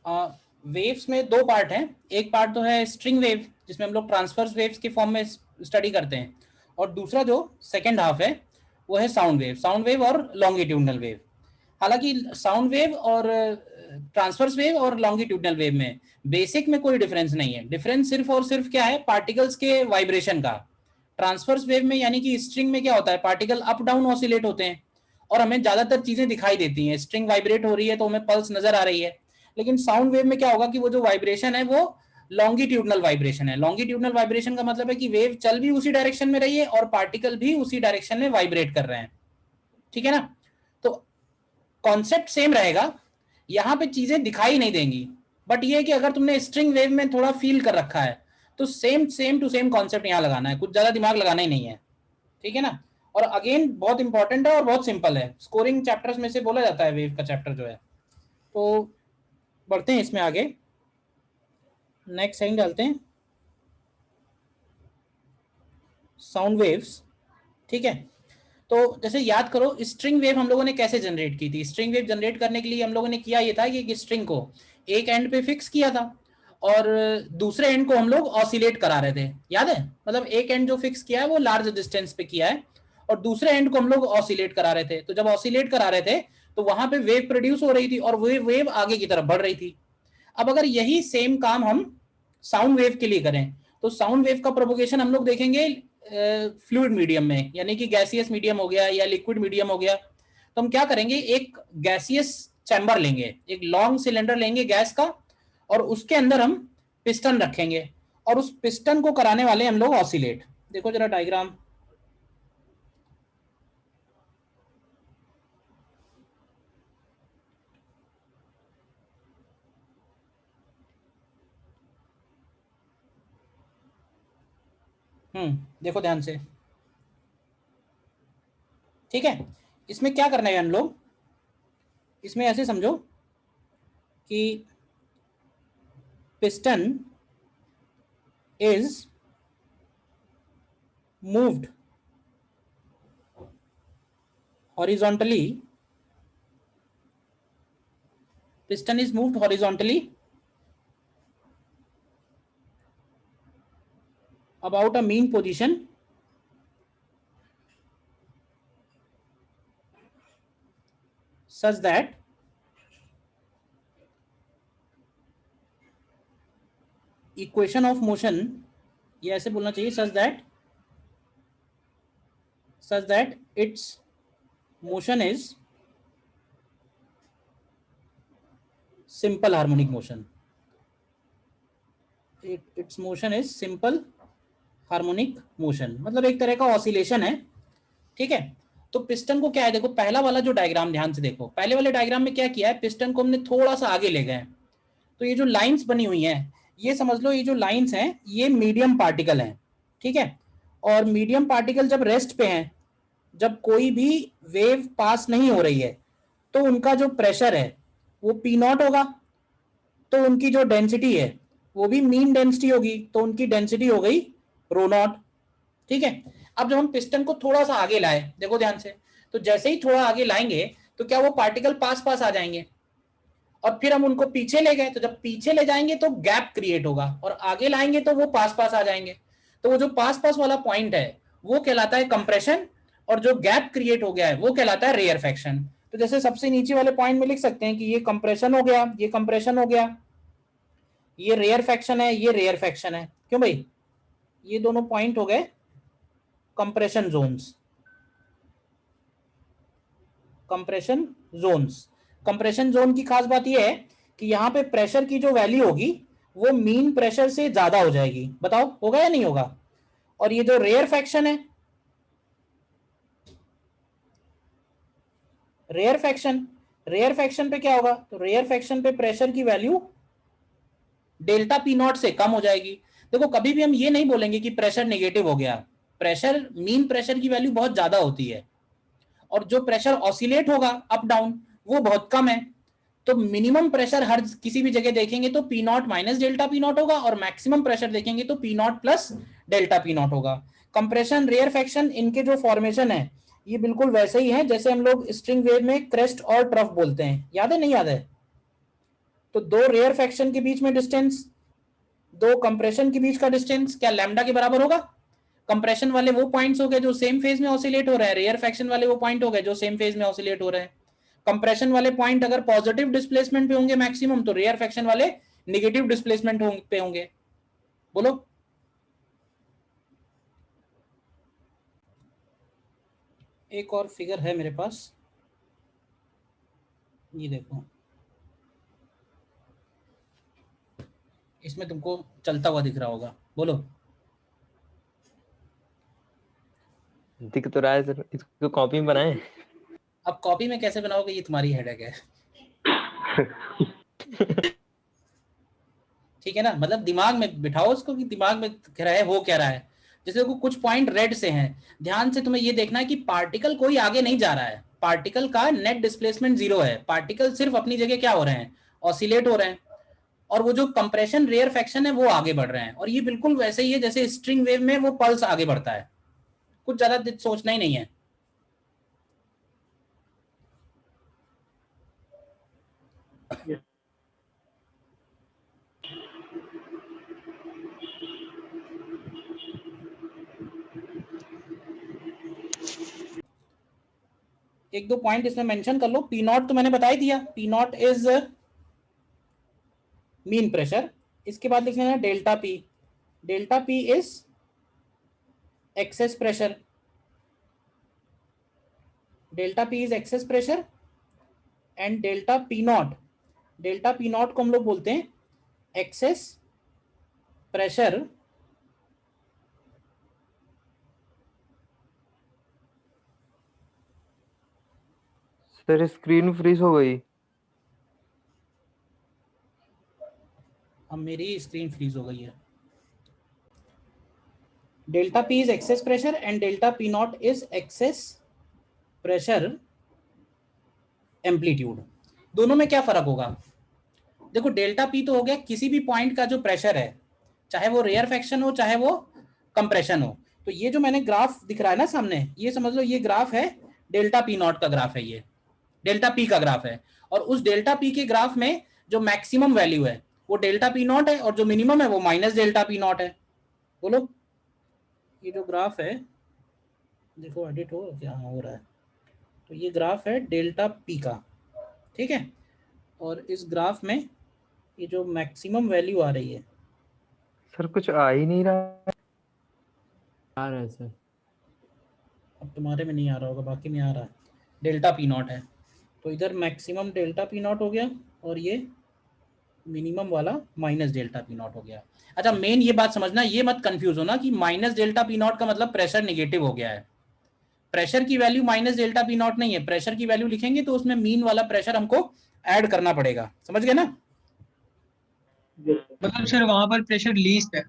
Waves में दो part हैं। एक पार्ट तो है स्ट्रिंग वेव, जिसमें हम लोग ट्रांसवर्स वेव्स के फॉर्म में स्टडी करते हैं, और दूसरा जो सेकेंड हाफ है वो है साउंड वेव और लॉन्गिट्यूडनल वेव। हालांकि साउंड वेव और ट्रांसवर्स वेव और लॉन्गिट्यूडनल वेव में बेसिक में कोई डिफरेंस नहीं है। डिफरेंस सिर्फ और सिर्फ क्या है, पार्टिकल्स के वाइब्रेशन का। ट्रांसवर्स वेव में यानी कि स्ट्रिंग में क्या होता है, पार्टिकल अप डाउन ऑसिलेट होते हैं और हमें ज्यादातर चीजें दिखाई देती हैं। स्ट्रिंग वाइब्रेट हो रही है तो हमें पल्स नजर आ रही है। लेकिन साउंड वेव में क्या होगा कि वो जो वाइब्रेशन है वो लॉन्गिट्यूडनल वाइब्रेशन है। लॉन्गिट्यूडनल वाइब्रेशन का मतलब है कि वेव चल भी उसी डायरेक्शन में रही है और पार्टिकल भी उसी डायरेक्शन में वाइब्रेट कर रहे हैं। ठीक है ना? तो कॉन्सेप्ट सेम रहेगा, यहां पे चीजें दिखाई नहीं देंगी, बट ये है कि अगर तुमने स्ट्रिंग वेव में थोड़ा फील कर रखा है तो same same to same concept यहां लगाना है, कुछ ज्यादा दिमाग लगाना ही नहीं है। ठीक है ना? और अगेन बहुत इंपॉर्टेंट है और बहुत सिंपल है, स्कोरिंग चैप्टर्स में से बोला जाता है वेव का चैप्टर जो है। तो बढ़ते हैं इसमें आगे, नेक्स्ट सेकंड डालते हैं साउंड वेव्स। ठीक है, तो जैसे याद करो स्ट्रिंग वेव हम लोगों ने कैसे जनरेट की थी। स्ट्रिंग वेव जनरेट करने के लिए हम लोगों ने किया ये था कि एक स्ट्रिंग को एक एंड पे फिक्स किया था और दूसरे एंड को हम लोग ऑसिलेट करा रहे थे। याद है? मतलब एक एंड जो फिक्स किया है वो लार्ज डिस्टेंस पे किया है और दूसरे एंड को हम लोग ऑसिलेट करा रहे थे। तो जब ऑसिलेट करा रहे थे तो वहां पे वेव प्रोड्यूस हो रही थी और वेव आगे की तरफ बढ़ रही थी। अब अगर यही सेम काम हम साउंड वेव के लिए करें तो साउंड वेव का प्रोपोगेशन हम लोग देखेंगे फ्लूइड मीडियम में, यानी कि गैसियस मीडियम हो गया या लिक्विड मीडियम हो गया। तो हम क्या करेंगे, एक गैसियस चैम्बर लेंगे, एक लॉन्ग सिलेंडर लेंगे गैस का, और उसके अंदर हम पिस्टन रखेंगे और उस पिस्टन को कराने वाले हम लोग ऑसिलेट। देखो जरा डायग्राम। देखो ध्यान से। ठीक है, इसमें क्या करना है हम लोग, इसमें ऐसे समझो कि piston is moved horizontally. Piston is moved horizontally about a mean position such that equation of motion, ये ऐसे बोलना चाहिए, such that its motion is simple harmonic motion. Its motion is simple harmonic motion, मतलब एक तरह का oscillation है। ठीक है, तो पिस्टन को क्या है, देखो पहला वाला जो डायग्राम ध्यान से देखो, पहले वाले डायग्राम में क्या किया है, पिस्टन को हमने थोड़ा सा आगे ले गए। तो ये जो लाइंस बनी हुई हैं, ये समझ लो ये जो लाइंस हैं ये मीडियम पार्टिकल हैं। ठीक है, और मीडियम पार्टिकल जब रेस्ट पे हैं, जब कोई भी वेव पास नहीं हो रही है, तो उनका जो प्रेशर है वो पी नॉट होगा, तो उनकी जो डेंसिटी है वो भी मीन डेंसिटी होगी, तो उनकी डेंसिटी हो गई रो नॉट। ठीक है, अब जब हम पिस्टन को थोड़ा सा आगे लाए, देखो ध्यान से, तो जैसे ही थोड़ा आगे लाएंगे तो क्या वो पार्टिकल पास पास आ जाएंगे, और फिर हम उनको पीछे ले गए, तो जब पीछे ले जाएंगे तो गैप क्रिएट होगा, और आगे लाएंगे तो वो पास पास आ जाएंगे। तो वो जो पास पास वाला पॉइंट है वो कहलाता है कंप्रेशन, और जो गैप क्रिएट हो गया है वो कहलाता है रेयरफेक्शन। तो जैसे सबसे नीचे वाले पॉइंट में लिख सकते हैं कि ये कंप्रेशन हो गया, ये कंप्रेशन हो गया, ये रेयरफेक्शन है, ये रेयरफेक्शन है। क्यों भाई? ये दोनों पॉइंट हो गए compression zones. Compression zones, compression zone की खास बात यह है कि यहां पे प्रेशर की जो वैल्यू होगी वो मीन प्रेशर से ज्यादा हो जाएगी। बताओ होगा या नहीं होगा? और ये जो रेयरफेक्शन है, रेयरफेक्शन पे क्या होगा, तो रेयरफेक्शन पे प्रेशर की वैल्यू डेल्टा पी नॉट से कम हो जाएगी। देखो कभी भी हम ये नहीं बोलेंगे कि प्रेशर नेगेटिव हो गया, प्रेशर, मीन प्रेशर की वैल्यू बहुत ज्यादा होती है, और जो प्रेशर ऑसिलेट होगा अप डाउन वो बहुत कम है। तो मिनिमम प्रेशर हर किसी भी जगह देखेंगे तो P not minus delta P not होगा, और मैक्सिमम प्रेशर देखेंगे तो P not plus delta P not होगा। कंप्रेशन रेयरफेक्शन इनके जो फॉर्मेशन है ये बिल्कुल वैसे ही है जैसे हम लोग स्ट्रिंग वेव में क्रेस्ट और ट्रफ बोलते हैं। याद है नहीं याद है? तो दो रेयर फैक्शन के बीच में डिस्टेंस, दो कंप्रेशन के बीच का डिस्टेंस क्या लैम्डा के बराबर होगा? कंप्रेशन वाले वो पॉइंट्स हो गए जो सेम फेज में ऑसिलेट हो रहे हैं, रेयर फैक्शन वाले वो पॉइंट हो गए जो सेम फेज में ऑसिलेट हो रहे हैं। कंप्रेशन वाले पॉइंट अगर पॉजिटिव डिस्प्लेसमेंट पे होंगे मैक्सिमम, तो रेयर फैक्शन वाले नेगेटिव डिस्प्लेसमेंट पे होंगे। बोलो। एक और फिगर है मेरे पास, ये देखो, इसमें तुमको चलता हुआ दिख रहा होगा। बोलो। दिख तो रहा है सर, इसको कॉपी में बनाए। अब कॉपी में कैसे बनाओगे, ये तुम्हारी हेडेक है। ठीक है ना, मतलब दिमाग में बिठाओ उसको कि दिमाग में कह रहा है हो क्या रहा है। जैसे देखो कुछ पॉइंट रेड से हैं, ध्यान से तुम्हें ये देखना है कि पार्टिकल कोई आगे नहीं जा रहा है, पार्टिकल का नेट डिस्प्लेसमेंट 0 है, पार्टिकल सिर्फ अपनी जगह क्या हो रहे हैं, ऑसिलेट हो रहे हैं। और वो जो कंप्रेशन रेयर फैक्शन है वो आगे बढ़ रहे हैं, और ये बिल्कुल वैसे ही है जैसे स्ट्रिंग वेव में वो पल्स आगे बढ़ता है, कुछ ज्यादा सोचना ही नहीं है। एक दो पॉइंट इसमें मेंशन कर लो। पी नॉट तो मैंने बता ही दिया, P naught is mean pressure. इसके बाद लिख लेना delta P, delta P is excess pressure, delta P is excess pressure. And delta P naught को हम लोग बोलते हैं excess pressure sir screen freeze हो गई। अब मेरी स्क्रीन फ्रीज हो गई है। Delta P is excess pressure and delta P naught is excess pressure amplitude. दोनों में क्या फर्क होगा? देखो डेल्टा पी तो हो गया किसी भी पॉइंट का जो प्रेशर है, चाहे वो रेयर फैक्शन हो चाहे वो कंप्रेशन हो। तो ये जो मैंने ग्राफ दिख रहा है ना सामने, ये समझ लो ये ग्राफ है डेल्टा पी नॉट का ग्राफ है, ये डेल्टा पी का ग्राफ है। और उस डेल्टा पी के ग्राफ में जो मैक्सिमम वैल्यू है वो डेल्टा पी नॉट है, और जो मिनिमम है वो माइनस डेल्टा पी नॉट है। बोलो। ये जो ग्राफ है, देखो एडिट हो क्या हो रहा है, तो ये ग्राफ है डेल्टा पी का, ठीक है। और इस ग्राफ में ये जो मैक्सिमम वैल्यू आ रही है, सर कुछ आ ही नहीं रहा। आ रहा है सर। अब तुम्हारे में नहीं आ रहा होगा, बाकी में आ रहा है, डेल्टा पी नॉट है। तो इधर मैक्सिमम डेल्टा पी नॉट हो गया, और ये मिनिमम वाला माइनस डेल्टा पी नॉट हो गया। अच्छा मेन ये बात समझना, ये मत कंफ्यूज होना कि माइनस डेल्टा पी नॉट का मतलब प्रेशर निगेटिव हो गया है। प्रेशर की value minus delta P not नहीं है, प्रेशर की वैल्यू लिखेंगे तो उसमें मीन वाला प्रेशर हमको ऐड करना पड़ेगा, समझ गए ना? मतलब सर वहां पर प्रेशर लीस्ट है।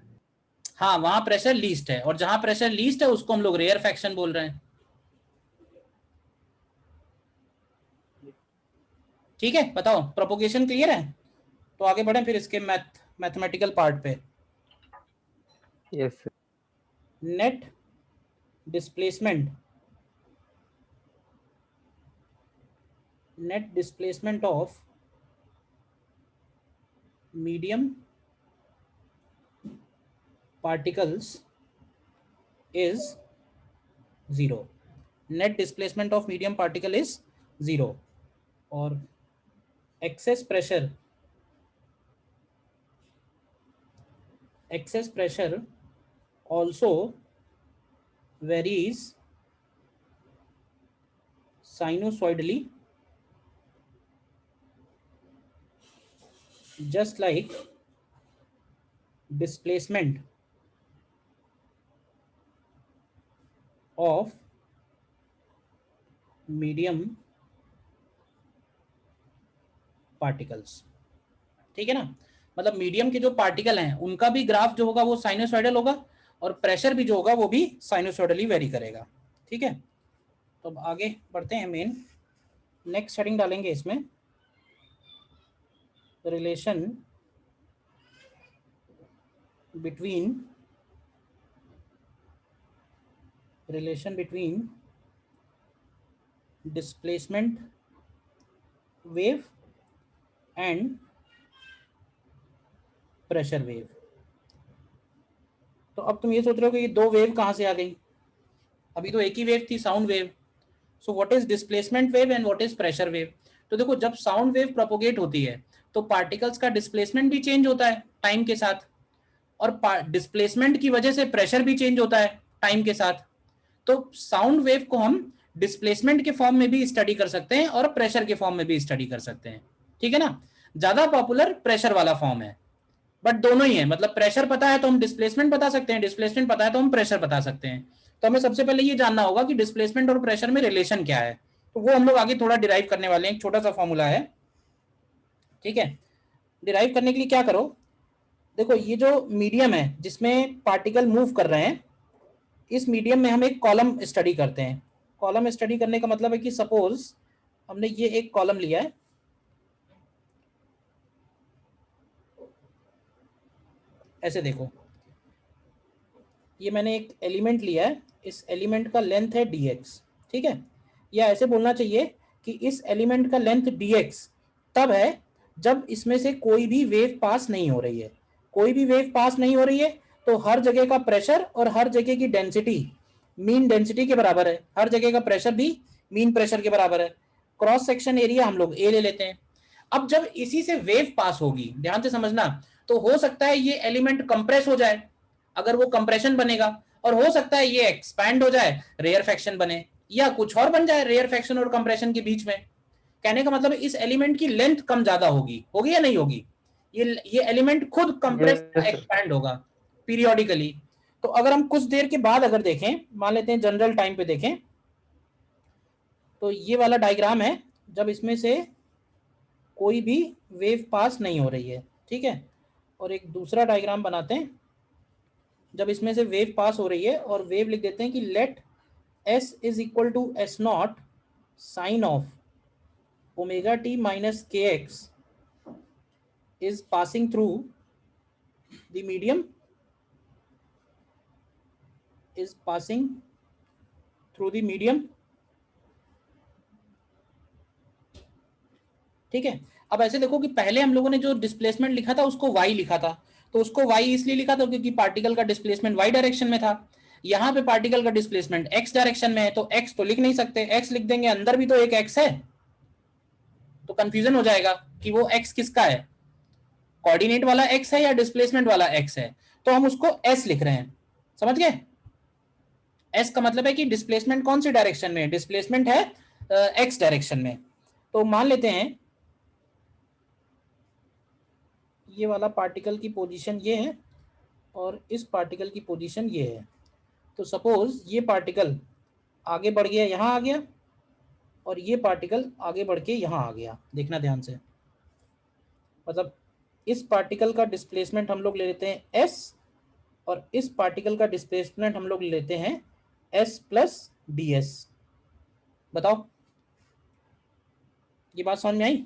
हाँ वहां प्रेशर लीस्ट है, और जहां प्रेशर लीस्ट है उसको हम लोग रेयर फैक्शन बोल रहे हैं। ठीक है, बताओ प्रोपोगेशन क्लियर है? तो आगे बढ़े फिर इसके मैथमेटिकल पार्ट पे। Yes sir. Net displacement, net displacement of medium particles is 0, net displacement of medium particle is 0, और excess pressure also varies sinusoidally just like displacement of medium particles। ठीक है ना, मतलब मीडियम के जो पार्टिकल हैं उनका भी ग्राफ जो होगा वो साइनोसॉइडल होगा, और प्रेशर भी जो होगा वो भी साइनोसॉइडली वेरी करेगा। ठीक है, तो अब आगे बढ़ते हैं। मेन नेक्स्ट हेडिंग डालेंगे इसमें, relation between displacement wave and pressure wave. तो अब तुम ये सोच रहे हो कि ये दो वेव कहाँ से आ गई, अभी तो एक ही वेव थी, sound wave. So what is displacement wave and what is pressure wave? तो देखो, जब साउंड वेव प्रोपोगेट होती है तो पार्टिकल्स का डिस्प्लेसमेंट भी चेंज होता है टाइम के साथ, और डिस्प्लेसमेंट की वजह से प्रेशर भी चेंज होता है टाइम के साथ। तो साउंड वेव को हम डिस्प्लेसमेंट के फॉर्म में भी स्टडी कर सकते हैं और प्रेशर के फॉर्म में भी स्टडी कर सकते हैं, ठीक है ना। ज्यादा पॉपुलर प्रेशर वाला फॉर्म है, बट दोनों ही है। मतलब प्रेशर पता है तो हम डिस्प्लेसमेंट बता सकते हैं, डिस्प्लेसमेंट पता है तो हम प्रेशर बता सकते हैं। तो हमें सबसे पहले ये जानना होगा कि डिस्प्लेसमेंट और प्रेशर में रिलेशन क्या है, तो वो हम लोग आगे थोड़ा डिराइव करने वाले हैं। एक छोटा सा फॉर्मूला है, ठीक है। डिराइव करने के लिए क्या करो, देखो ये जो मीडियम है जिसमें पार्टिकल मूव कर रहे हैं, इस मीडियम में हम एक कॉलम स्टडी करते हैं। कॉलम स्टडी करने का मतलब है कि सपोज हमने ये एक कॉलम लिया है, ऐसे देखो, ये मैंने एक एलिमेंट लिया है, इस एलिमेंट का लेंथ है dx, ठीक है। या ऐसे बोलना चाहिए कि इस एलिमेंट का लेंथ dx तब है जब इसमें से कोई भी वेव पास नहीं हो रही है। कोई भी वेव पास नहीं हो रही है तो हर जगह का प्रेशर और हर जगह की डेंसिटी मीन डेंसिटी के बराबर है, हर जगह का प्रेशर भी मीन प्रेशर के बराबर है। क्रॉस सेक्शन एरिया हम लोग ए ले लेते हैं। अब जब इसी से वेव पास होगी, ध्यान से समझना, तो हो सकता है ये एलिमेंट कंप्रेस हो जाए, अगर वो कंप्रेशन बनेगा, और हो सकता है ये एक्सपैंड हो जाए, रेयरफैक्शन बने, या कुछ और बन जाए रेयरफैक्शन और कंप्रेशन के बीच में। कहने का मतलब इस एलिमेंट की लेंथ कम ज्यादा होगी, होगी या नहीं होगी? ये एलिमेंट खुद कंप्रेस Yes, sir. एक्सपैंड होगा पीरियोडिकली। तो अगर हम कुछ देर के बाद अगर देखें, मान लेते हैं जनरल टाइम पे देखें, तो ये वाला डायग्राम है जब इसमें से कोई भी वेव पास नहीं हो रही है, ठीक है। और एक दूसरा डायग्राम बनाते हैं जब इसमें से वेव पास हो रही है, और वेव लिख देते हैं कि let s is equal to S naught sine of omega T minus के X is passing through the medium, is passing through the medium, ठीक है। अब ऐसे देखो कि पहले हम लोगों ने जो डिस्प्लेसमेंट लिखा था उसको y लिखा था, तो उसको y इसलिए लिखा था क्योंकि पार्टिकल का डिस्प्लेसमेंट y डायरेक्शन में था। यहाँ पे पार्टिकल का डिस्प्लेसमेंट x डायरेक्शन में है, तो x तो लिख नहीं सकते, x लिख देंगे, अंदर भी तो एक x है, तो कंफ्यूजन हो जाएगा कि वो x किसका है, कोऑर्डिनेट वाला x है या डिस्प्लेसमेंट वाला x है। तो हम उसको s लिख रहे हैं, समझ गए। s का मतलब है कि डिस्प्लेसमेंट कौन सी डायरेक्शन में है, डिस्प्लेसमेंट है x डायरेक्शन में। तो मान लेते हैं ये वाला पार्टिकल की पोजीशन ये है और इस पार्टिकल की पोजीशन ये है। तो सपोज ये पार्टिकल आगे बढ़ गया, यहाँ आ गया, और ये पार्टिकल आगे बढ़ के यहाँ आ गया। देखना ध्यान से, मतलब इस पार्टिकल का डिस्प्लेसमेंट हम लोग ले लेते हैं s, और इस पार्टिकल का डिस्प्लेसमेंट हम लोग ले लेते हैं s प्लस ds। बताओ, ये बात समझ में आई?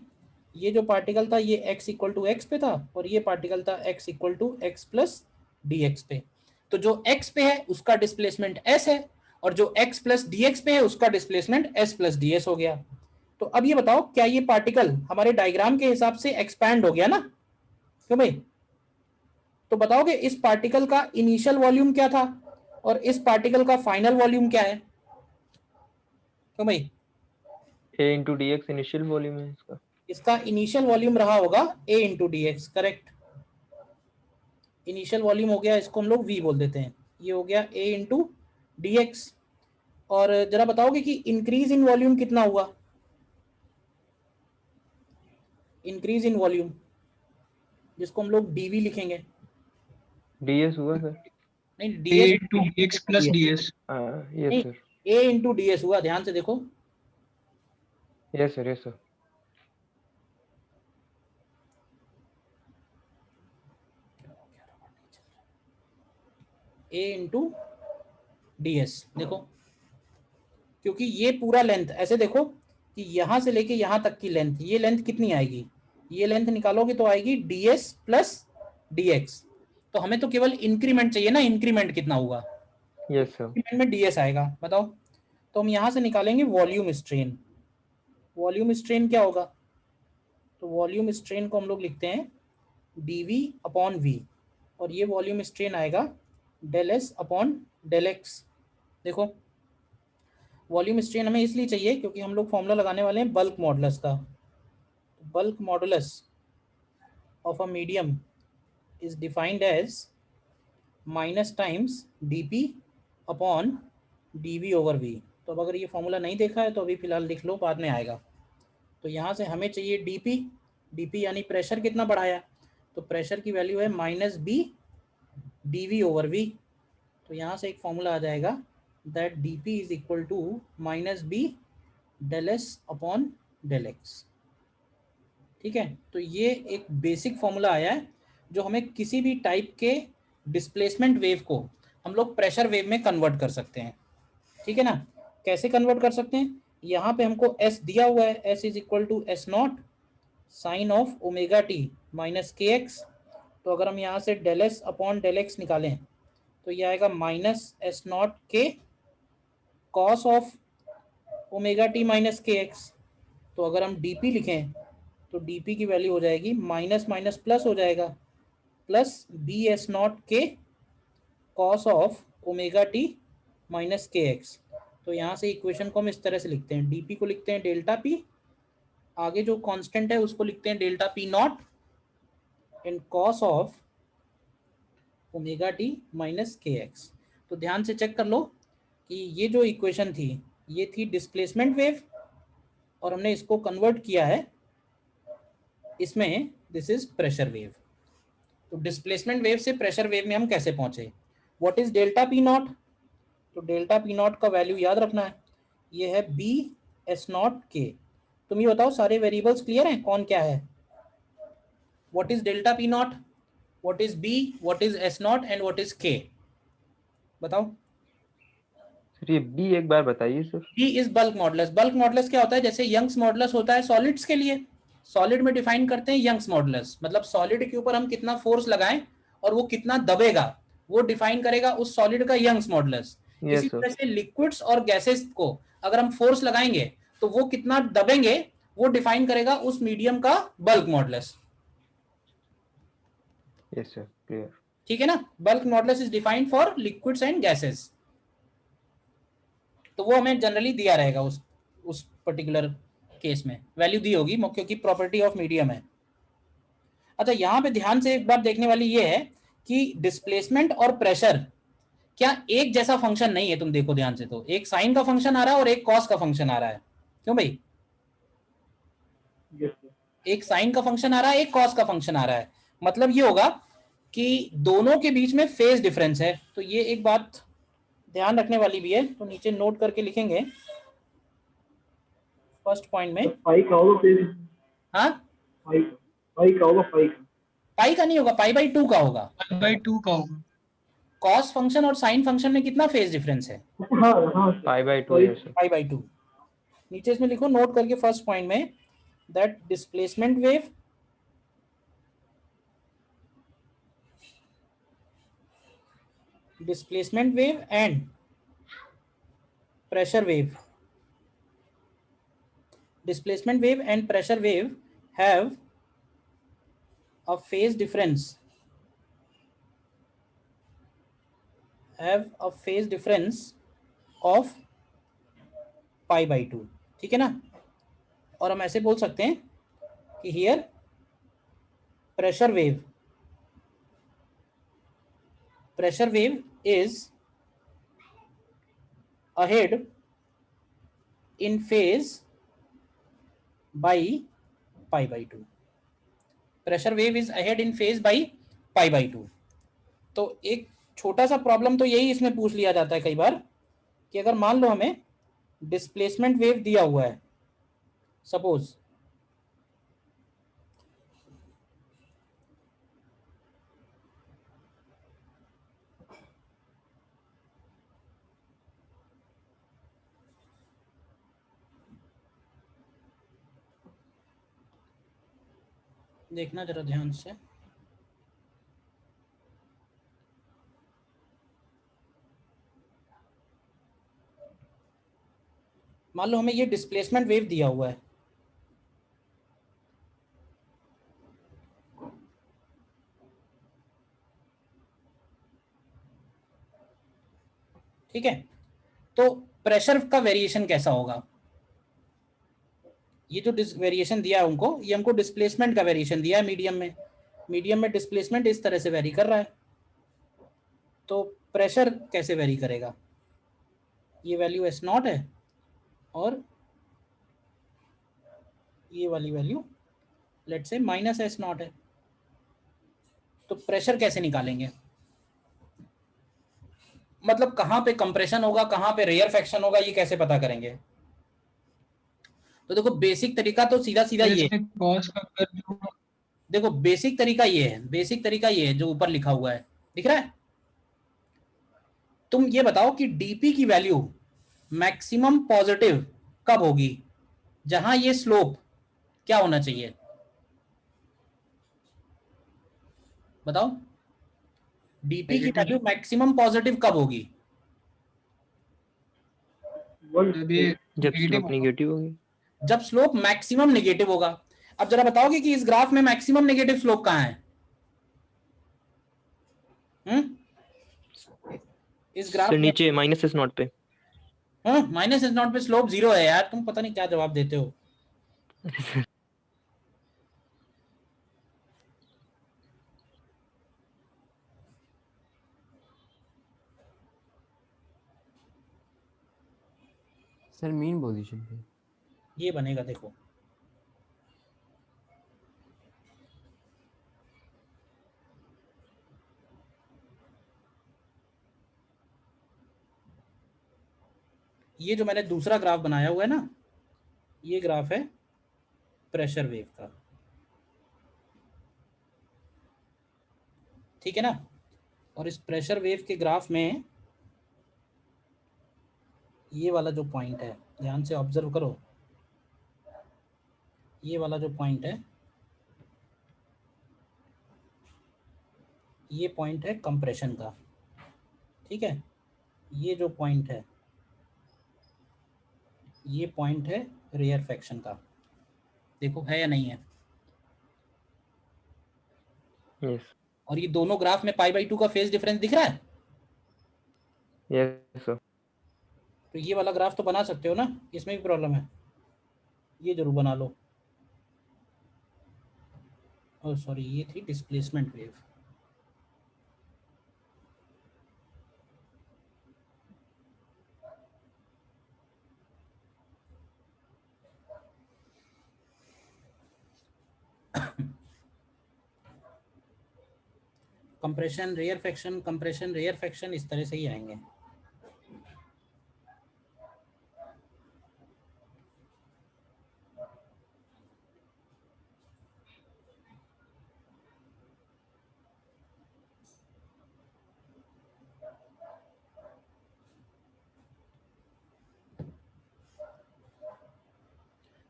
ये जो पार्टिकल था ये x इक्वल टू एक्स पे था, और ये पार्टिकल था x equal to X plus D X पे। तो जो x पे है उसका डिस्प्लेसमेंट s है, और जो x प्लस डी एक्स पे है उसका displacement s plus D S हो गया। तो अब ये बताओ, क्या ये पार्टिकल हमारे डायग्राम के हिसाब से एक्सपैंड हो गया ना, क्यों भाई? तो बताओगे इस पार्टिकल का इनिशियल वॉल्यूम क्या था और इस पार्टिकल का फाइनल वॉल्यूम क्या है, क्यों भाई? a into dx initial volume है इसका। इसका इनिशियल वॉल्यूम रहा होगा a into D x, correct. Initial volume हो गया, इसको हम लोग v बोल देते हैं, ये हो गया a इंटू डी एक्स। और जरा बताओगे कि इंक्रीज इन वॉल्यूम कितना हुआ, इंक्रीज इन वॉल्यूम जिसको हम लोग dv लिखेंगे। ds हुआ सर। नहीं, a ds into dx plus ds। हाँ यस नहीं, sir. a into D S हुआ, ध्यान से देखो। Yes sir, yes sir. a into D S, देखो, क्योंकि ये पूरा लेंथ, ऐसे देखो कि यहां से लेके यहां तक की लेंथ, ये लेंथ कितनी आएगी, ये लेंथ निकालोगे तो आएगी ds प्लस dx। तो हमें तो केवल इंक्रीमेंट चाहिए ना, इंक्रीमेंट कितना हुआ, यस सर। इंक्रीमेंट में ds आएगा, बताओ। तो हम यहां से निकालेंगे वॉल्यूम स्ट्रेन। वॉल्यूम स्ट्रेन क्या होगा, तो वॉल्यूम स्ट्रेन को हम लोग लिखते हैं dv अपॉन v, और ये वॉल्यूम स्ट्रेन आएगा del S upon del X. देखो वॉल्यूम स्ट्रेन हमें इसलिए चाहिए क्योंकि हम लोग फॉर्मूला लगाने वाले हैं बल्क मॉडुलस का। Bulk modulus of a medium is defined as minus times dp upon dv over v। तो अब अगर ये फॉर्मूला नहीं देखा है तो अभी फिलहाल लिख लो, बाद में आएगा। तो यहाँ से हमें चाहिए dp यानी प्रेशर कितना बढ़ाया, तो प्रेशर की वैल्यू है minus B dv over v। तो यहाँ से एक फॉर्मूला आ जाएगा that dp is equal to minus B del S upon del X. ठीक है, तो ये एक बेसिक फॉर्मूला आया है जो हमें किसी भी टाइप के डिस्प्लेसमेंट वेव को हम लोग प्रेशर वेव में कन्वर्ट कर सकते हैं। ठीक है ना, कैसे कन्वर्ट कर सकते हैं, यहाँ पे हमको s दिया हुआ है, s is equal to S naught sine of omega T minus के एक्स। तो अगर हम यहाँ से del S upon del X निकालें तो ये आएगा minus S naught K cos of omega T minus के एक्स। तो अगर हम dp लिखें तो dp की वैल्यू हो जाएगी माइनस माइनस प्लस हो जाएगा, plus B S naught K cos of omega T minus के एक्स। तो यहाँ से इक्वेशन को हम इस तरह से लिखते हैं, dp को लिखते हैं डेल्टा पी, आगे जो कांस्टेंट है उसको लिखते हैं delta P not and cos of omega T minus के एक्स। तो ध्यान से चेक कर लो कि ये जो इक्वेशन थी ये थी डिस्प्लेसमेंट वेव, और हमने इसको कन्वर्ट किया है इसमें, दिस इज प्रेशर वेव। तो डिस्प्लेसमेंट वेव से प्रेशर वेव में हम कैसे पहुंचे, what is delta P not, तो डेल्टा पी नॉट का वैल्यू याद रखना है, ये है बी एस नॉट के। तुम ये बताओ सारे वेरिएबल्स क्लियर हैं कौन क्या है, what is delta P naught, what is B, what is S naught and what is K, बताओ। सर ये बी एक बार बताइए sir. B is bulk modulus. Bulk modulus क्या होता है, जैसे यंग्स मॉडुलस होता है सॉलिड्स के लिए, सॉलिड में डिफाइन करते हैं यंग्स मॉडुलस, मतलब सॉलिड के ऊपर हम कितना फोर्स लगाएं और वो कितना दबेगा वो डिफाइन करेगा उस सॉलिड का यंग्स मॉडुलस। इसी यस सर। तरह से लिक्विड्स और गैसेस को अगर हम फोर्स लगाएंगे तो वो कितना दबेंगे वो डिफाइन करेगा उस मीडियम का bulk modulus. Yes sir, clear. ठीक है ना, bulk modulus is defined for liquids and gases. तो वो हमें जनरली दिया रहेगा उस पर्टिकुलर केस में वैल्यू दी होगी क्योंकि प्रॉपर्टी ऑफ मीडियम है। अच्छा, यहाँ पे ध्यान से एक बात देखने वाली ये है कि डिस्प्लेसमेंट और प्रेशर क्या एक जैसा फंक्शन नहीं है। तुम देखो ध्यान से, तो एक साइन का फंक्शन आ रहा है और एक कॉस का फंक्शन आ रहा है, क्यों भाई? एक साइन का फंक्शन आ रहा है, एक कॉस का फंक्शन आ रहा है, मतलब ये होगा कि दोनों के बीच में फेज डिफरेंस है। तो ये एक बात ध्यान रखने वाली भी है, तो नीचे नोट करके लिखेंगे फर्स्ट पॉइंट में। पाई का होगा फिर, हाँ, पाई का होगा, पाई का नहीं होगा, पाई बाई 2 का होगा। बाई 2 का होगा। कॉस फंक्शन और साइन फंक्शन में कितना फेज डिफरेंस है? हाँ हाँ पाई बाई 2 है सर। Pi by 2। नीचे इसमें लिखो नोट करके फर्स्ट पॉइंट में that displacement wave and pressure wave, displacement wave and pressure wave have a phase difference, of pi by 2। ठीक है ना, और हम ऐसे बोल सकते हैं कि here pressure wave is ahead in phase by pi by 2। Pressure wave is ahead in phase by pi by 2। तो एक छोटा सा प्रॉब्लम तो यही इसमें पूछ लिया जाता है कई बार कि अगर मान लो हमें डिस्प्लेसमेंट वेव दिया हुआ है, सपोज देखना जरा ध्यान से, मान लो हमें ये डिस्प्लेसमेंट वेव दिया हुआ है, ठीक है, तो प्रेशर का वेरिएशन कैसा होगा? ये जो वेरिएशन दिया है उनको, ये हमको डिस्प्लेसमेंट का वेरिएशन दिया है मीडियम में डिस्प्लेसमेंट इस तरह से वेरी कर रहा है, तो प्रेशर कैसे वेरी करेगा? ये वैल्यू S0 है और ये वाली वैल्यू लेट से -S0 है, तो प्रेशर कैसे निकालेंगे? मतलब कहाँ पे कंप्रेशन होगा, कहाँ पे रेयरफेक्शन होगा, ये कैसे पता करेंगे? तो देखो बेसिक तरीका तो सीधा सीधा ये है। कॉस का कर्व देखो बेसिक तरीका ये है जो ऊपर लिखा हुआ है, दिख रहा है? तुम ये बताओ कि डीपी की वैल्यू मैक्सिमम पॉजिटिव कब होगी, जहां ये स्लोप क्या होना चाहिए? बताओ, डीपी की वैल्यू मैक्सिमम पॉजिटिव कब होगी? जब ये जब negative स्लोप होगा। नेगेटिव होगी। जब स्लोप मैक्सिमम नेगेटिव होगा। अब जरा बताओगे कि इस ग्राफ में मैक्सिमम नेगेटिव स्लोप कहां है? इस ग्राफ सर में नीचे -S0 पे। -S0 पे स्लोप 0 है यार, तुम पता नहीं क्या जवाब देते हो। सर मीन पोजीशन पे। ये बनेगा देखो, ये जो मैंने दूसरा ग्राफ बनाया हुआ है ना, ये ग्राफ है प्रेशर वेव का, ठीक है ना? और इस प्रेशर वेव के ग्राफ में ये वाला जो पॉइंट है, ध्यान से ऑब्जर्व करो, ये वाला जो पॉइंट है, ये पॉइंट है कंप्रेशन का, ठीक है? ये जो पॉइंट है, ये पॉइंट है रेयरफेक्शन का। देखो है या नहीं है? यस और ये दोनों ग्राफ में π/2 का फेज डिफरेंस दिख रहा है। Yes sir. तो ये वाला ग्राफ तो बना सकते हो ना, इसमें भी प्रॉब्लम है? ये जरूर बना लो। ओह सॉरी, ये थी डिस्प्लेसमेंट वेव। कंप्रेशन रेयरफेक्शन इस तरह से ही आएंगे।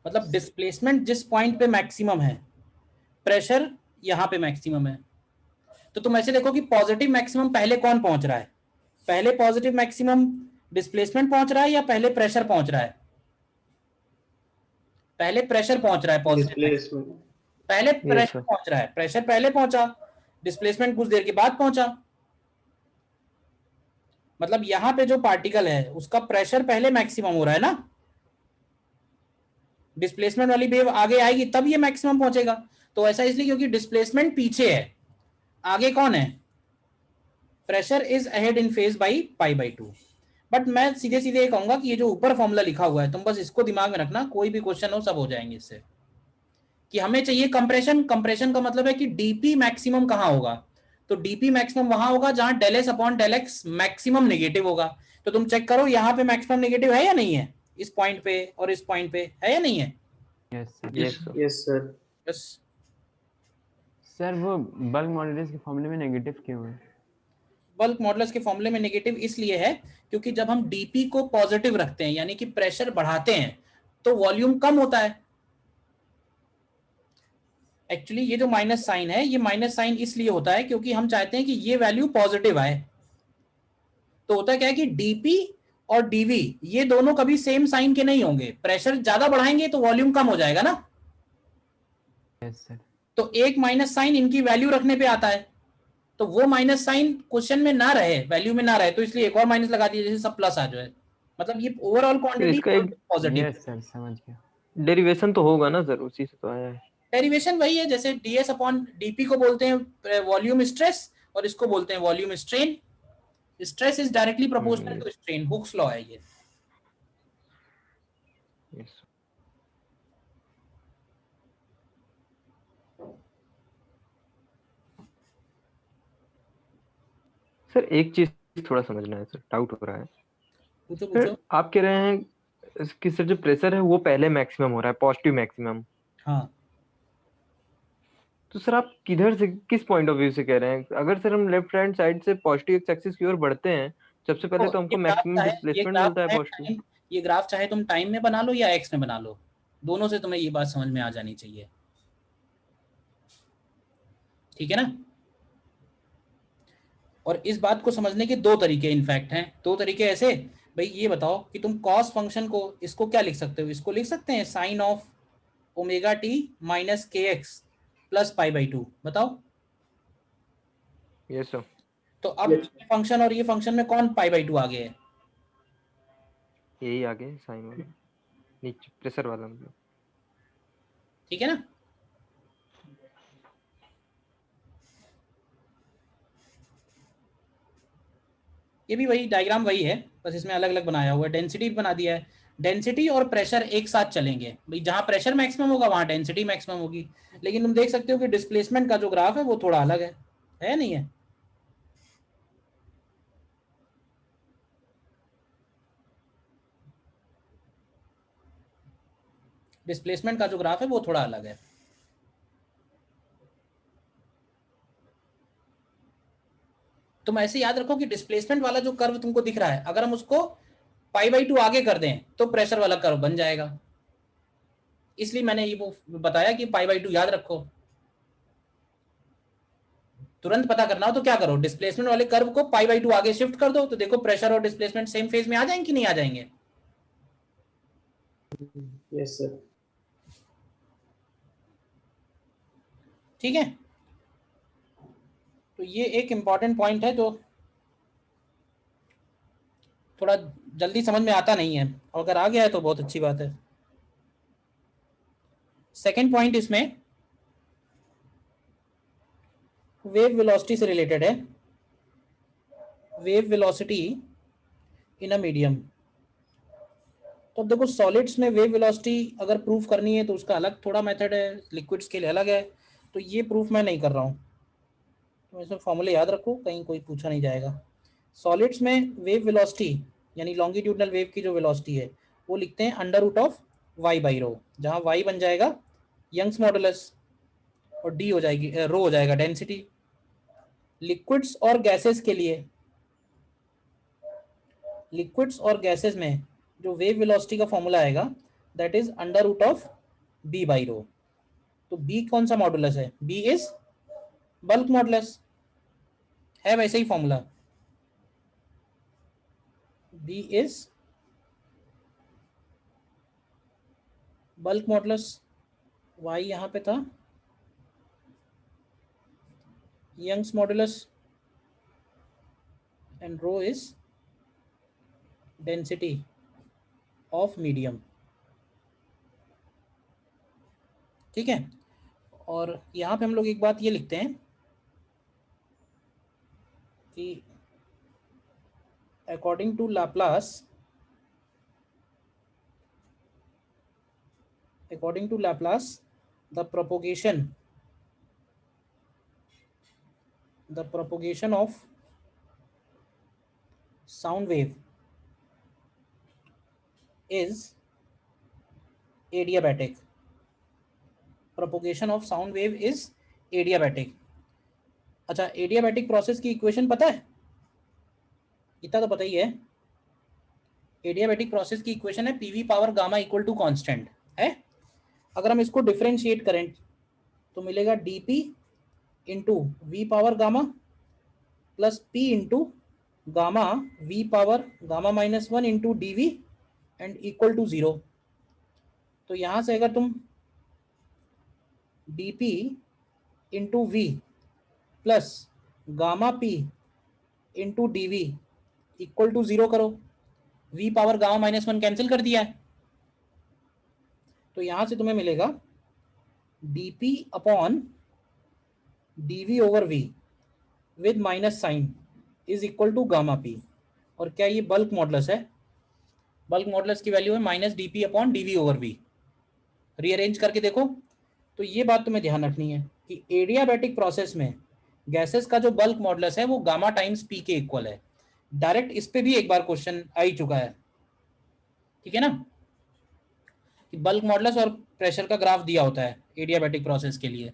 मतलब डिस्प्लेसमेंट जिस पॉइंट पे मैक्सिमम है, प्रेशर यहाँ पे मैक्सिमम है, तो तुम ऐसे देखो कि पॉजिटिव मैक्सिमम पहले कौन पहुंच रहा है? पहले पॉजिटिव मैक्सिमम डिस्प्लेसमेंट पहुंच रहा है या पहले प्रेशर पहुंच रहा है? पहले प्रेशर पहुंच रहा है पॉजिटिव, पहले प्रेशर पहुंच रहा है, प्रेशर पहले पहुंचा, डिस्प्लेसमेंट कुछ देर के बाद पहुंचा। मतलब यहाँ पे जो पार्टिकल है उसका प्रेशर पहले मैक्सिमम हो रहा है ना, डिस्प्लेसमेंट वाली वेव आगे आएगी तब ये मैक्सिमम पहुंचेगा। तो ऐसा इसलिए क्योंकि डिस्प्लेसमेंट पीछे है, आगे कौन है? Pressure is ahead in phase by π/2। But मैं सीधे सीधे ये कहूंगा कि ये जो ऊपर फॉर्मूला लिखा हुआ है, तुम बस इसको दिमाग में रखना, कोई भी क्वेश्चन हो सब हो जाएंगे इससे। कि हमें चाहिए कंप्रेशन, कंप्रेशन का मतलब है कि डीपी मैक्सिमम कहां होगा? तो डीपी मैक्सिमम वहां होगा जहां ΔS/ΔX मैक्सिमम नेगेटिव होगा। तो तुम चेक करो यहाँ पे मैक्सिमम नेगेटिव है या नहीं है, इस पॉइंट पे और इस पॉइंट पे है या नहीं है? Yes sir. बस सर वो बल्क मॉडुलस के फॉर्मूले में नेगेटिव क्यों है? बल्क मॉडुलस के फॉर्मूले में नेगेटिव इसलिए है क्योंकि जब हम डीपी को पॉजिटिव रखते हैं, यानी कि प्रेशर बढ़ाते हैं, तो वॉल्यूम कम होता है। एक्चुअली ये जो माइनस साइन है, ये माइनस साइन इसलिए होता है क्योंकि हम चाहते हैं कि ये वैल्यू पॉजिटिव आए। तो होता क्या है कि डीपी और डीवी ये दोनों कभी सेम साइन के नहीं होंगे, प्रेशर ज्यादा बढ़ाएंगे तो वॉल्यूम कम हो जाएगा ना। Yes sir. तो एक माइनस साइन इनकी वैल्यू रखने पे आता है, तो वो माइनस साइन क्वेश्चन में ना रहे, वैल्यू में ना रहे, तो इसलिए एक और माइनस लगा दिया, जैसे सब प्लस आ जाए। मतलब ये ओवरऑल तो क्वांटिटी इसका एक पॉजिटिव। यस सर समझ गया। डेरिवेशन तो होगा ना सर, उसी से तो आया है। डेरिवेशन वही है, जैसे ds अपॉन dp को बोलते हैं वॉल्यूम स्ट्रेस और इसको बोलते हैं volume strain. Stress is directly proportional to strain, Hooke's law है ये। यस सर, एक चीज थोड़ा समझना है सर, डाउट हो रहा है। पूछो सर पूछो। आप कह रहे हैं कि सर जो प्रेशर है वो पहले मैक्सिमम हो रहा है, पॉजिटिव मैक्सिमम। हाँ तो सर आप किधर से, किस पॉइंट ऑफ व्यू से कह रहे हैं? अगर सर हम लेफ्ट हैंड साइड से पॉजिटिव एक्स एक्सिस की ओर बढ़ते हैं, सबसे तो पहले तो ये हमको ग्राफ मैक्सिमम चाहे ये डिस्प्लेसमेंट ग्राफ मिलता है चाहे पॉजिटिव। टाइम, ये ग्राफ चाहे तुम टाइम में बना लो या एक्स में बना लो, दोनों से तुम्हें ये बात समझ में आ जानी चाहिए, ठीक है ना। और इस बात को समझने के दो तरीके इनफैक्ट हैं, दो तरीके ऐसे। भाई ये बताओ कि तुम कॉस फंक्शन को, इसको क्या लिख सकते हो, इसको लिख सकते हैं sine of omega T minus के x plus pi by two, बताओ। Yes sir. तो अब Yes. ये फंक्शन और ये फंक्शन में कौन पाई बाई टू आगे है? यही आगे साइन वाला, नीचे प्रेशर वाला मतलब। ठीक है ना। ये भी वही डायग्राम वही है, बस इसमें अलग अलग बनाया हुआ है, डेंसिटी बना दिया है। डेंसिटी और प्रेशर एक साथ चलेंगे भाई, जहां प्रेशर मैक्सिमम होगा वहां डेंसिटी मैक्सिमम होगी। लेकिन तुम देख सकते हो कि डिस्प्लेसमेंट का जो ग्राफ है वो थोड़ा अलग है नहीं है? डिस्प्लेसमेंट का जो ग्राफ है वो थोड़ा अलग है। तुम ऐसे याद रखो कि डिस्प्लेसमेंट वाला जो कर्व तुमको दिख रहा है, अगर हम उसको पाई बाई टू आगे कर दें तो प्रेशर वाला कर्व बन जाएगा। इसलिए मैंने ये वो बताया कि पाई बाई टू याद रखो। तुरंत पता करना हो तो क्या करो, डिस्प्लेसमेंट वाले कर्व को पाई बाई टू आगे शिफ्ट कर दो, तो देखो प्रेशर और डिस्प्लेसमेंट सेम फेज में आ जाएंगे कि नहीं आ जाएंगे? Yes, sir. ठीक है। तो ये एक इंपॉर्टेंट पॉइंट है जो थोड़ा जल्दी समझ में आता नहीं है, और अगर आ गया है तो बहुत अच्छी बात है। सेकेंड पॉइंट इसमें वेव वेलोसिटी से रिलेटेड है। Wave velocity in a medium. तो अब देखो सॉलिड्स में वेव वेलोसिटी अगर प्रूफ करनी है तो उसका अलग थोड़ा मेथड है, लिक्विड्स के लिए अलग है, तो ये प्रूफ मैं नहीं कर रहा हूँ। तो इसमें फॉर्मूले याद रखो, कहीं कोई पूछा नहीं जाएगा। सॉलिड्स में वेव वेलोसिटी यानी लॉन्गिट्यूडनल वेव की जो वेलोसिटी है वो लिखते हैं under root of Y by rho, जहाँ वाई बन जाएगा यंग्स मॉडुलस और डी हो जाएगी, रो हो जाएगा डेंसिटी। लिक्विड्स और गैसेस के लिए, लिक्विड्स और गैसेस में जो वेव वेलोसिटी का फॉर्मूला आएगा that is under root of B by rho. तो बी कौन सा मॉडुलस है? बी इज बल्क मॉडुलस, है वैसे ही formula, B is bulk modulus. Y यहां पे था Young's modulus and rho is density of medium. ठीक है। और यहाँ पे हम लोग एक बात ये लिखते हैं कि according to Laplace, according to Laplace the propagation of sound wave is adiabatic. Propagation of sound wave is adiabatic. अच्छा, एडियाबैटिक प्रोसेस की इक्वेशन पता है? इतना तो पता ही है। एडियाबैटिक प्रोसेस की इक्वेशन है PV power gamma equal to constant है। अगर हम इसको डिफरेंशिएट करें तो मिलेगा DP into V power gamma plus P into gamma V power gamma minus one into D V and equal to 0। तो यहां से अगर तुम D P into V plus gamma P into D we equal to 0 करो, v power gamma minus 1 cancel कर दिया है, तो यहां से तुम्हें मिलेगा dp upon dv over v with minus sign is equal to gamma P. और क्या ये बल्क मॉडुलस है? बल्क मॉडुलस की वैल्यू है minus dp upon dv over v। Rearrange करके देखो तो ये बात तुम्हें ध्यान रखनी है कि एडियाबैटिक प्रोसेस में गैसेस का जो बल्क मॉडुलस है वो गामा टाइम्स पी के इक्वल है। डायरेक्ट इस पे भी एक बार क्वेश्चन आ ही चुका है, ठीक है ना, कि बल्क मॉडुलस और प्रेशर का ग्राफ दिया होता है एडियाबैटिक प्रोसेस के लिए।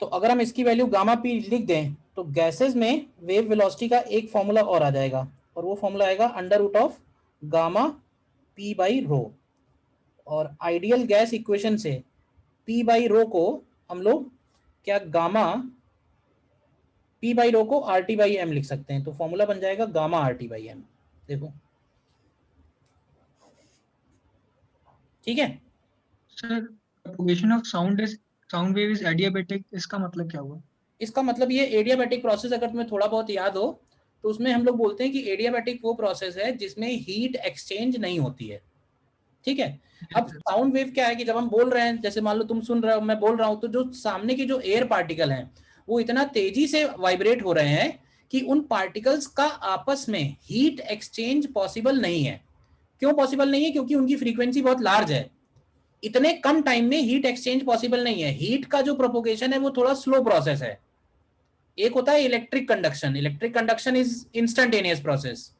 तो अगर हम इसकी वैल्यू गामा पी लिख दें तो गैसेस में वेव वेलोसिटी का एक फॉर्मूला और आ जाएगा, और वो फॉर्मूला आएगा under root of gamma P by rho. और आइडियल गैस इक्वेशन से पी बाई रो को हम लोग क्या गामा पी बाई रो को आर टी बाई एम लिख सकते हैं, तो फॉर्मूला बन जाएगा gamma R T by M. देखो ठीक है। Sir propagation of sound wave is adiabatic, इसका मतलब क्या हुआ? इसका मतलब ये एडियाबैटिक प्रोसेस अगर तुम्हें थोड़ा बहुत याद हो तो उसमें हम लोग बोलते हैं कि एडियाबैटिक वो प्रोसेस है जिसमें हीट एक्सचेंज नहीं होती है, ठीक है। अब साउंड वेव क्या है कि जब हम बोल रहे हैं, जैसे मान लो तुम सुन रहे हो मैं बोल रहा हूं, तो जो सामने के जो एयर पार्टिकल हैं वो इतना तेजी से वाइब्रेट हो रहे हैं कि उन पार्टिकल्स का आपस में हीट एक्सचेंज पॉसिबल नहीं है। क्यों पॉसिबल नहीं है? क्योंकि उनकी फ्रीक्वेंसी बहुत लार्ज है, इतने कम टाइम में हीट एक्सचेंज पॉसिबल नहीं है। हीट का जो प्रोपोगेशन है वो थोड़ा स्लो प्रोसेस है। एक होता है electric conduction, electric conduction is instantaneous process,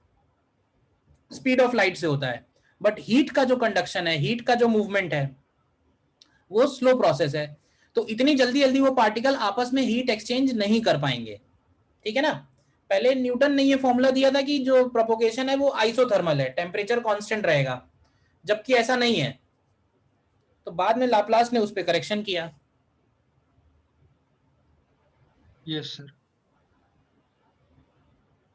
speed of light से होता है। बट हीट का जो कंडक्शन है, हीट का जो मूवमेंट है वो स्लो प्रोसेस है, तो इतनी जल्दी जल्दी वो पार्टिकल आपस में हीट एक्सचेंज नहीं कर पाएंगे, ठीक है ना। पहले न्यूटन ने ये फॉर्मूला दिया था कि जो प्रोपोगेशन है वो आइसोथर्मल है, टेम्परेचर कांस्टेंट रहेगा, जबकि ऐसा नहीं है। तो बाद में लाप्लास ने उस पर करेक्शन किया। Yes sir.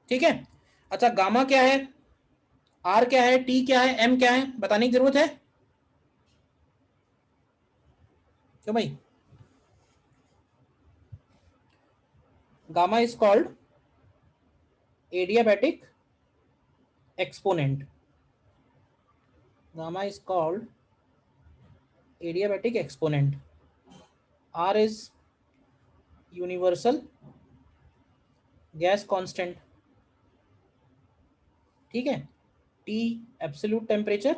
ठीक है। अच्छा गामा क्या है, आर क्या है, टी क्या है, एम क्या है, बताने की जरूरत है क्यों भाई? Gamma is called adiabatic exponent, gamma is called adiabatic exponent. R is universal gas constant, ठीक है। T absolute temperature,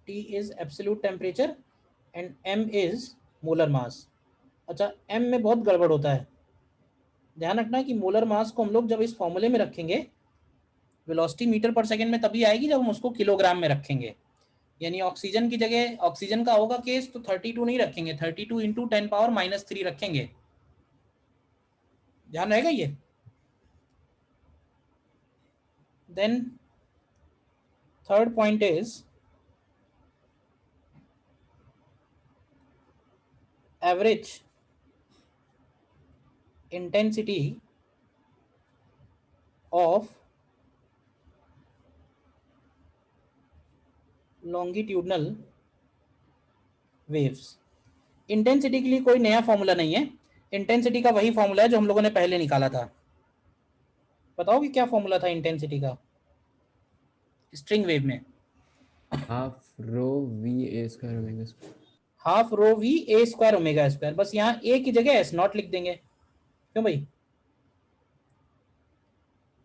T is absolute temperature and M is molar mass. अच्छा एम में बहुत गड़बड़ होता है, ध्यान रखना कि मोलर मास को हम लोग जब इस फॉर्मूले में रखेंगे वेलोसिटी मीटर पर सेकंड में तभी आएगी जब हम उसको किलोग्राम में रखेंगे। यानी ऑक्सीजन की जगह, ऑक्सीजन का होगा केस तो 32 नहीं रखेंगे, 32 इंटू 10 पावर -3 रखेंगे, ध्यान रहेगा ये। Then third point is average intensity of longitudinal waves. Intensity के लिए कोई नया फॉर्मूला नहीं है, इंटेंसिटी का वही फॉर्मूला है जो हम लोगों ने पहले निकाला था। बताओ कि क्या फॉर्मूला था इंटेंसिटी का स्ट्रिंग वेव में? Half rho V A square omega square. Half rho V A square omega square, बस यहाँ ए की जगह एस नॉट लिख देंगे, क्यों भाई?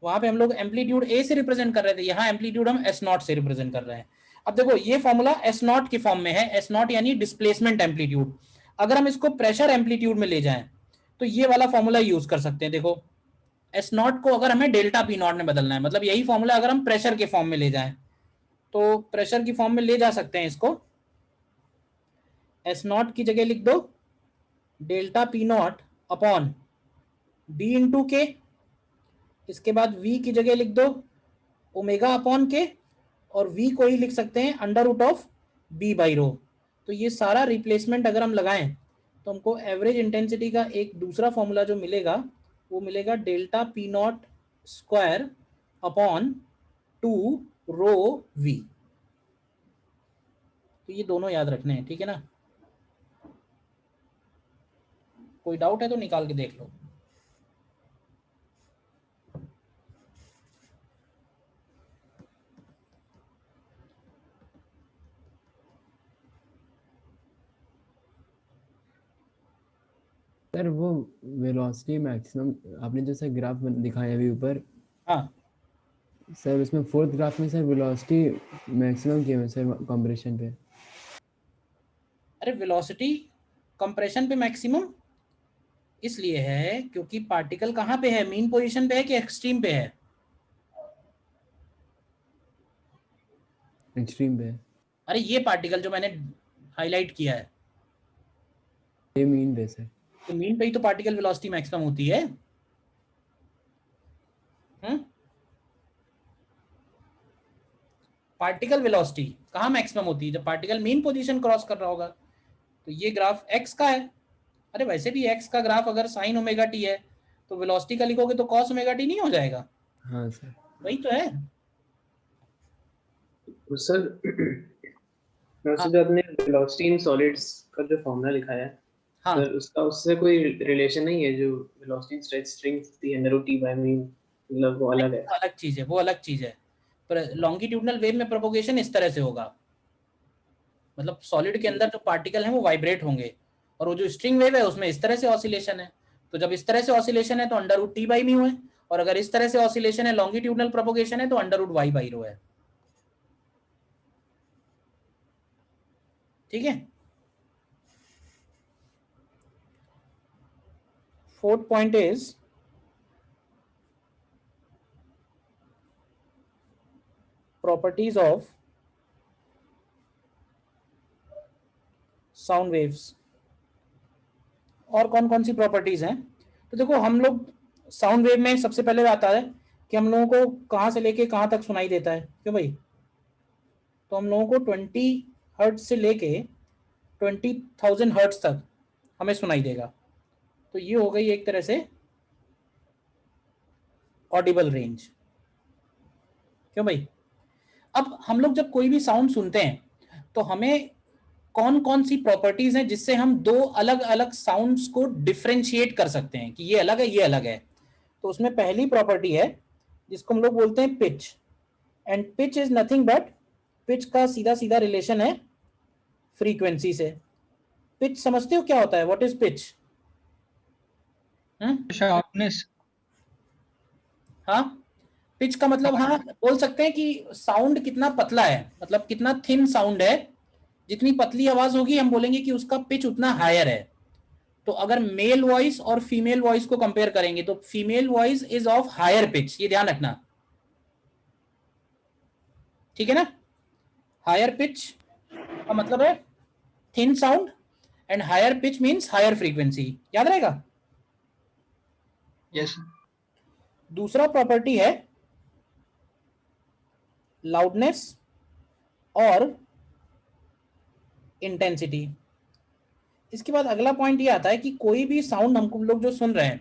वहां पे हम लोग एम्पलीट्यूड ए से रिप्रेजेंट कर रहे थे, यहाँ एम्पलीट्यूड हम एस नॉट से रिप्रेजेंट कर रहे हैं। अब देखो ये फॉर्मूला एस नॉट के फॉर्म में है, एस नॉट यानी डिस्प्लेसमेंट एम्पलीट्यूड। अगर हम इसको प्रेशर एम्पलीट्यूड में ले जाएं तो ये वाला फॉर्मूला यूज कर सकते हैं। देखो एस नॉट को अगर हमें डेल्टा पी नॉट में बदलना है, मतलब यही फॉर्मूला अगर हम प्रेशर के फॉर्म में ले जाएं तो प्रेशर की फॉर्म में ले जा सकते हैं इसको। एस नॉट की जगह लिख दो delta P not upon D into के, इसके बाद v की जगह लिख दो ओमेगा अपॉन के, और v को ही लिख सकते हैं under root of b by rho. तो ये सारा रिप्लेसमेंट अगर हम लगाएं तो हमको एवरेज इंटेंसिटी का एक दूसरा फॉर्मूला जो मिलेगा वो मिलेगा delta P naught square upon 2 rho v। तो ये दोनों याद रखने हैं, ठीक है ना। कोई डाउट है तो निकाल के देख लो। सर वो वेलोसिटी मैक्सिमम आपने जो सर ग्राफ दिखाया अभी ऊपर, हाँ सर उसमें फोर्थ ग्राफ में सर वेलोसिटी मैक्सिमम क्यों है सर कंप्रेशन पे? अरे वेलोसिटी कंप्रेशन पे मैक्सिमम इसलिए है क्योंकि पार्टिकल कहाँ पे है, मीन पोजीशन पे है कि एक्सट्रीम पे है? एक्सट्रीम पे है। अरे ये पार्टिकल जो मैंने हाईलाइट किया है, ये मीन पे सर। तो मीन पे ही तो पार्टिकल वेलोसिटी मैक्सिमम होती है। पार्टिकल वेलोसिटी कहाँ मैक्सिमम होती है? जब पार्टिकल मीन पोजीशन क्रॉस कर रहा होगा। तो ये ग्राफ एक्स का है। अरे वैसे भी एक्स का ग्राफ अगर साइन ओमेगा टी है तो वेलोसिटी का लिखोगे तो कॉस ओमेगा टी नहीं हो जाएगा? हाँ सर। वही तो है। तो सर हाँ जो आपने वेलोसिटी इन सॉलिड्स का जो फॉर्मूला लिखा है, हाँ सर उसका उससे कोई रिलेशन नहीं है? जो वेलोसिटी स्ट्रेच स्ट्रिंग थी under root T by mean, मतलब वो अलग है? वो अलग चीज है, वो अलग चीज है। पर लॉन्गिट्यूडनल वेव में प्रोपोगेशन इस तरह से होगा, मतलब सॉलिड के अंदर जो पार्टिकल हैं वो वाइब्रेट होंगे, और वो जो स्ट्रिंग वेव है उसमें इस तरह से ऑसिलेशन है। तो जब इस तरह से ऑसिलेशन है तो under root T by mu है, और अगर इस तरह से ऑसिलेशन है, लॉन्गिट्यूडनल प्रोपोगेशन है, तो under root Y by rho है। ठीक है। Fourth point is properties of sound waves. और कौन कौन सी प्रॉपर्टीज हैं? तो देखो, हम लोग साउंड वेव में सबसे पहले आता है कि हम लोगों को कहाँ से लेके कहाँ तक सुनाई देता है, क्यों भाई? तो हम लोगों को 20 हर्ट्ज से लेके 20,000 हर्ट्ज तक हमें सुनाई देगा। तो ये हो गई एक तरह से ऑडिबल रेंज, क्यों भाई? अब हम लोग जब कोई भी साउंड सुनते हैं तो हमें कौन कौन सी प्रॉपर्टीज हैं जिससे हम दो अलग अलग साउंड्स को डिफरेंशिएट कर सकते हैं कि ये अलग है, ये अलग है? तो उसमें पहली प्रॉपर्टी है जिसको हम लोग बोलते हैं pitch. And pitch is nothing but, pitch का सीधा सीधा रिलेशन है फ्रीक्वेंसी से। पिच समझते हो क्या होता है? What is pitch? शार्पनेस। हाँ, पिच का मतलब, हाँ बोल सकते हैं कि साउंड कितना पतला है, मतलब कितना थिन साउंड है। जितनी पतली आवाज होगी हम बोलेंगे कि उसका पिच उतना हायर है। तो अगर मेल वॉइस और फीमेल वॉइस को कंपेयर करेंगे तो female voice is of higher pitch, ये ध्यान रखना, ठीक है ना? हायर पिच का मतलब है thin sound, and higher pitch means higher frequency. याद रहेगा? यस। दूसरा प्रॉपर्टी है लाउडनेस और इंटेंसिटी। इसके बाद अगला पॉइंट ये आता है कि कोई भी साउंड हम लोग जो सुन रहे हैं,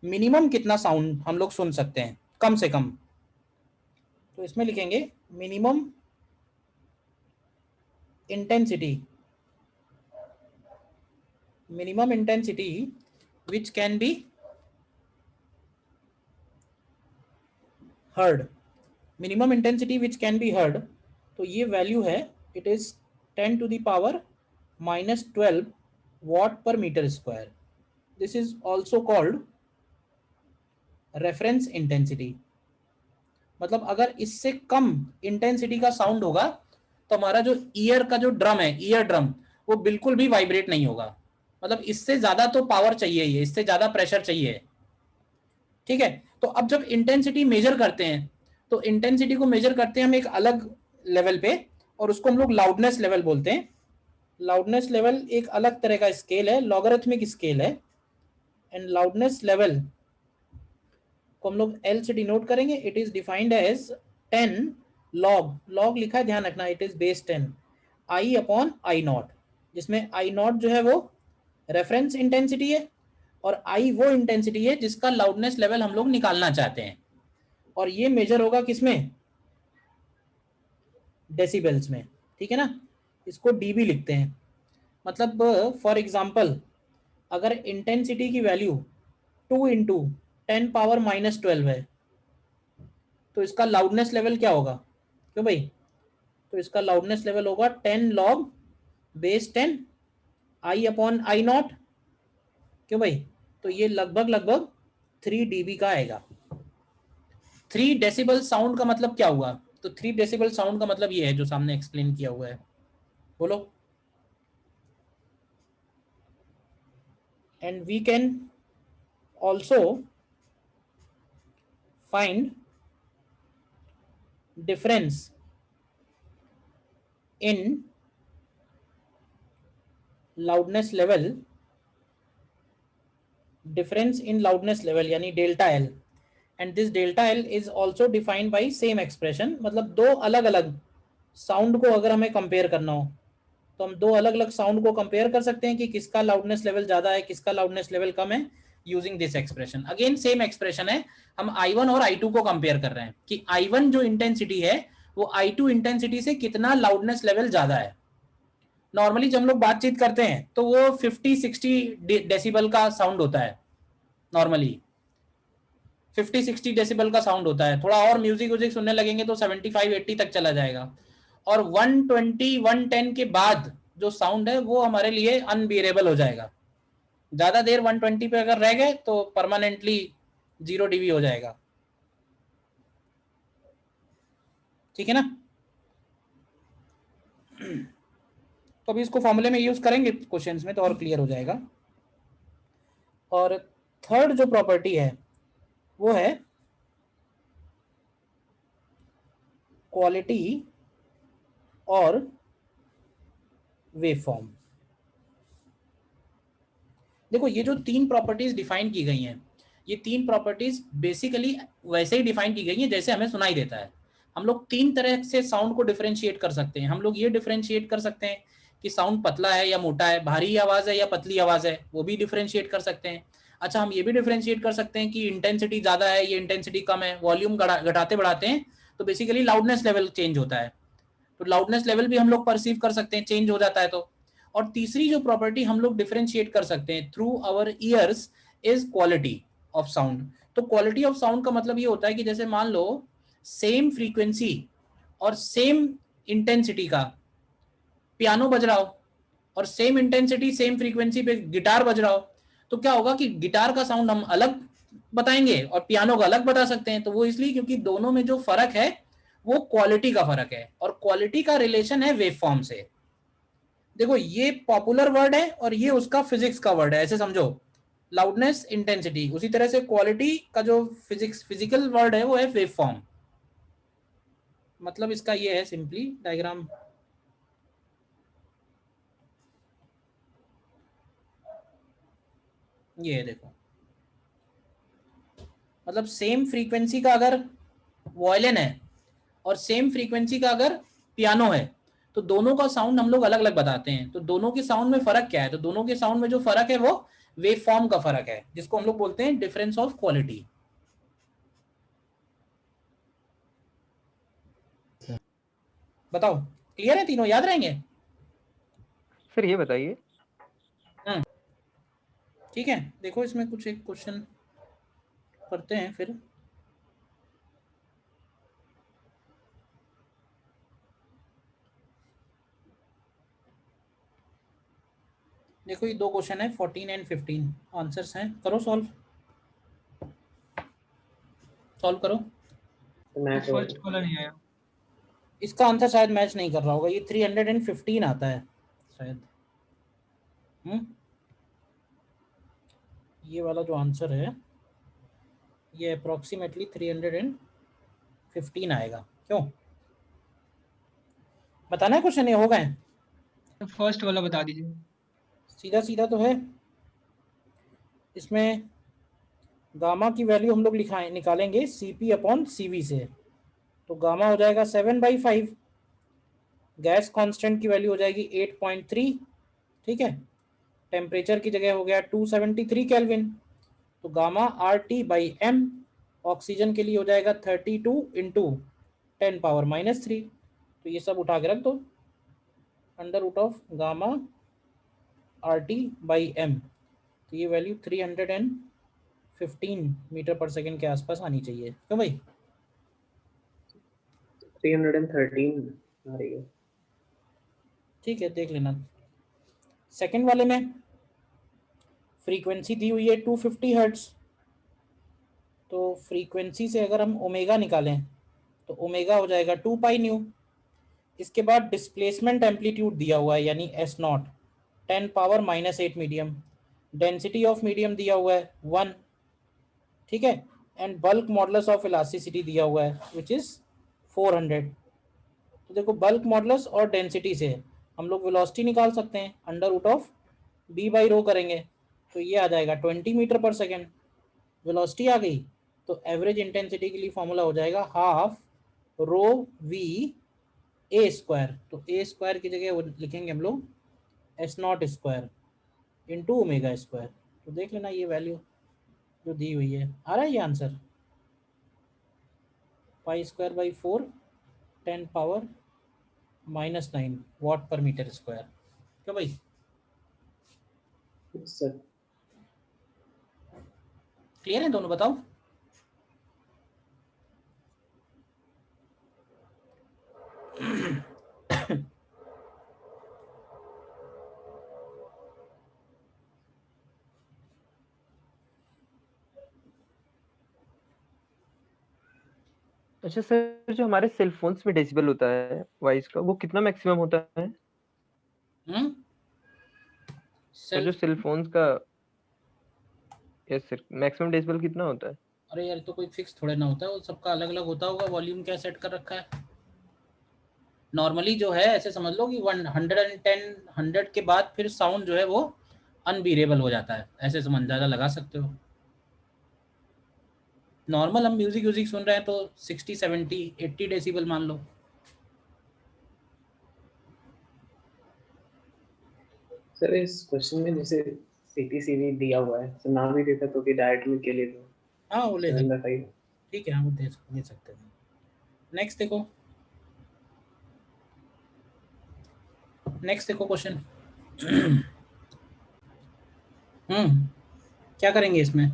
मिनिमम कितना साउंड हम लोग सुन सकते हैं, कम से कम। तो इसमें लिखेंगे minimum intensity, minimum intensity which can be heard, minimum intensity which can be heard. तो ये वैल्यू है, it is 10 to the power -12 watt per meter square. This is also called reference intensity. मतलब अगर इससे कम इंटेंसिटी का sound होगा तो हमारा जो ईयर का जो ड्रम है, ईयर ड्रम, वो बिल्कुल भी वाइब्रेट नहीं होगा। मतलब इससे ज्यादा तो पावर चाहिए ही है, इससे ज्यादा प्रेशर चाहिए। ठीक है। तो अब जब इंटेंसिटी मेजर करते हैं तो इंटेंसिटी को मेजर करते हैं हम एक अलग लेवल पे, और उसको हम लोग लाउडनेस लेवल बोलते हैं। लाउडनेस लेवल एक अलग तरह का स्केल है, लॉगरिथमिक स्केल है। एंड लाउडनेस लेवल को हम लोग L से डिनोट करेंगे। It is defined as 10 log, log लिखा है ध्यान रखना, it is base 10 I upon I naught, जिसमें आई नॉट जो है वो रेफरेंस इंटेंसिटी है, और I वो इंटेंसिटी है जिसका लाउडनेस लेवल हम लोग निकालना चाहते हैं। और ये मेजर होगा किसमें? डेसिबल्स में, ठीक है ना? इसको dB लिखते हैं। मतलब फॉर एग्जांपल अगर इंटेंसिटी की वैल्यू 2 इंटू 10⁻⁻12 है तो इसका लाउडनेस लेवल क्या होगा? क्यों भाई? तो इसका लाउडनेस लेवल होगा 10 log base 10 I upon I not. क्यों भाई? तो ये लगभग 3 dB का आएगा। 3 डेसिबल साउंड का मतलब क्या हुआ? तो 3 डेसिबल साउंड का मतलब ये है जो सामने एक्सप्लेन किया हुआ है। बोलो। And we can also find difference in loudness level, difference in loudness level यानी delta L, and this delta L is also defined by same expression. मतलब दो अलग अलग साउंड को अगर हमें कंपेयर करना हो तो हम दो अलग अलग साउंड को कंपेयर कर सकते हैं कि किसका लाउडनेस लेवल ज्यादा है, किसका लाउडनेस लेवल कम है, using this expression. Again same expression है, हम I1 और I2 को कंपेयर कर रहे हैं कि I1 जो इंटेंसिटी है वो I2 इंटेंसिटी से कितना लाउडनेस लेवल ज्यादा है। नॉर्मली जब हम लोग बातचीत करते हैं तो वो 50-60 डेसिबल का साउंड होता है। नॉर्मली 50-60 डेसिबल का साउंड होता है। थोड़ा और म्यूजिक सुनने लगेंगे तो 75-80 तक चला जाएगा। और 120-110 के बाद जो साउंड है वो हमारे लिए अनबियरेबल हो जाएगा। ज्यादा देर 120 पे अगर रह गए तो परमानेंटली 0 dB हो जाएगा। ठीक है ना? तो अभी इसको फॉर्मूले में यूज करेंगे क्वेश्चंस में तो और क्लियर हो जाएगा। और थर्ड जो प्रॉपर्टी है वो है क्वालिटी और वेवफॉर्म। देखो ये जो तीन प्रॉपर्टीज डिफाइन की गई हैं, ये तीन प्रॉपर्टीज बेसिकली वैसे ही डिफाइन की गई हैं जैसे हमें सुनाई देता है। हम लोग तीन तरह से साउंड को डिफरेंशिएट कर सकते हैं। हम लोग ये डिफरेंशिएट कर सकते हैं कि साउंड पतला है या मोटा है, भारी आवाज है या पतली आवाज है, वो भी डिफरेंशिएट कर सकते हैं। अच्छा, हम ये भी डिफरेंशिएट कर सकते हैं कि इंटेंसिटी ज्यादा है, ये इंटेंसिटी कम है, वॉल्यूम घटाते बढ़ाते हैं तो बेसिकली लाउडनेस लेवल चेंज होता है। तो लाउडनेस लेवल भी हम लोग परसीव कर सकते हैं, चेंज हो जाता है तो। और तीसरी जो प्रॉपर्टी हम लोग डिफरेंशिएट कर सकते हैं through our ears is quality of sound. तो क्वालिटी ऑफ साउंड का मतलब ये होता है कि जैसे मान लो सेम फ्रीक्वेंसी और सेम इंटेंसिटी का पियानो बज रहा हो और सेम इंटेंसिटी सेम फ्रीक्वेंसी पे गिटार बज रहा हो, तो क्या होगा कि गिटार का साउंड हम अलग बताएंगे और पियानो का अलग बता सकते हैं। तो वो इसलिए क्योंकि दोनों में जो फर्क है वो क्वालिटी का फर्क है, और क्वालिटी का रिलेशन है वेवफॉर्म से। देखो ये पॉपुलर वर्ड है और ये उसका फिजिक्स का वर्ड है, ऐसे समझो। लाउडनेस, इंटेंसिटी, उसी तरह से क्वालिटी का जो फिजिकल वर्ड है वो है वेवफॉर्म। मतलब इसका ये है सिंपली डायग्राम, ये है देखो। मतलब सेम फ्रीक्वेंसी का अगर वॉयलिन है और सेम फ्रीक्वेंसी का अगर पियानो है तो दोनों का साउंड हम लोग अलग अलग बताते हैं। तो दोनों के साउंड में फर्क क्या है? तो दोनों के साउंड में जो फर्क है वो वेव फॉर्म का फर्क है, जिसको हम लोग बोलते हैं डिफरेंस ऑफ क्वालिटी। बताओ क्लियर है? तीनों याद रहेंगे? सर ये बताइए। ठीक है, देखो इसमें कुछ एक क्वेश्चन करते हैं फिर। देखो ये दो क्वेश्चन है 14 एंड 15, आंसर्स हैं, करो सॉल्व करो। फर्स्ट वाला नहीं आया। इसका आंसर शायद मैच नहीं कर रहा होगा, ये 315 आता है शायद। ये वाला जो आंसर है ये अप्रोक्सीमेटली 315 आएगा। क्यों बताना है क्वेश्चन? ये हो गए? तो फर्स्ट वाला बता दीजिए। सीधा सीधा तो है। इसमें गामा की वैल्यू हम लोग निकालेंगे CP अपॉन CV से, तो गामा हो जाएगा 7/5। गैस कांस्टेंट की वैल्यू हो जाएगी 8.3। ठीक है, टेम्परेचर की जगह हो गया 273 केल्विन। तो गामा RT/m ऑक्सीजन के लिए हो जाएगा 32 इंटू 10⁻⁻3। तो ये सब उठा के रख दो, under root of gamma RT/m तो ये वैल्यू 315 मीटर पर सेकेंड के आसपास आनी चाहिए, क्यों भाई? 313 आ रही है। ठीक है, देख लेना। सेकंड वाले में फ्रीक्वेंसी दी हुई है 250 हर्ट्ज, तो फ्रीक्वेंसी से अगर हम ओमेगा निकालें तो ओमेगा हो जाएगा 2 पाई न्यू। इसके बाद डिस्प्लेसमेंट एम्पलीट्यूड दिया हुआ है यानी S not 10⁻⁻8 medium, density of medium दिया हुआ है 1, ठीक है, and bulk modulus of elasticity दिया हुआ है विच इज 400। तो देखो बल्क मॉडुलस और डेंसिटी से हम लोग वेलोसिटी निकाल सकते हैं, under root of B by rho करेंगे तो ये आ जाएगा 20 मीटर पर सेकेंड। वेलोसिटी आ गई तो एवरेज इंटेंसिटी के लिए फॉर्मूला हो जाएगा half rho V A square. तो ए स्क्वायर की जगह वो लिखेंगे हम लोग S not square into omega square. तो देख लेना ये वैल्यू जो दी हुई है, आ रहा है ये आंसर पाई स्क्वायर बाई 4 10⁻⁻9 वाट पर मीटर स्क्वायर। क्यों भाई? सर क्लियर है दोनों? बताओ। अच्छा सर, जो हमारे सेल फोन्स में डेसिबल होता है वॉइस का, वो कितना मैक्सिमम होता है? सर जो सेल फोन्स का, यस सर, मैक्सिमम डेसिबल कितना होता है? अरे यार तो कोई फिक्स थोड़े ना होता है, वो सबका अलग अलग होता होगा। वॉल्यूम क्या सेट कर रखा है? नॉर्मली जो है ऐसे समझ लो कि 110 100 के बाद फिर साउंड जो है वो अनबीरेबल हो जाता है, ऐसे समझ अंदाजा लगा सकते हो। नॉर्मल हम म्यूजिक व्यूजिक सुन रहे हैं तो 60 70 80 डेसिबल मान लो। सर इस क्वेश्चन में जैसे सीटीसीवी दिया हुआ है, तो नाम ही देता तो कि डायरेक्ट में के लिए तो हाँ वो ले 7/5। ठीक है, हाँ वो दे सकते हैं। नेक्स्ट देखो, क्वेश्चन। क्या करेंगे इसमें?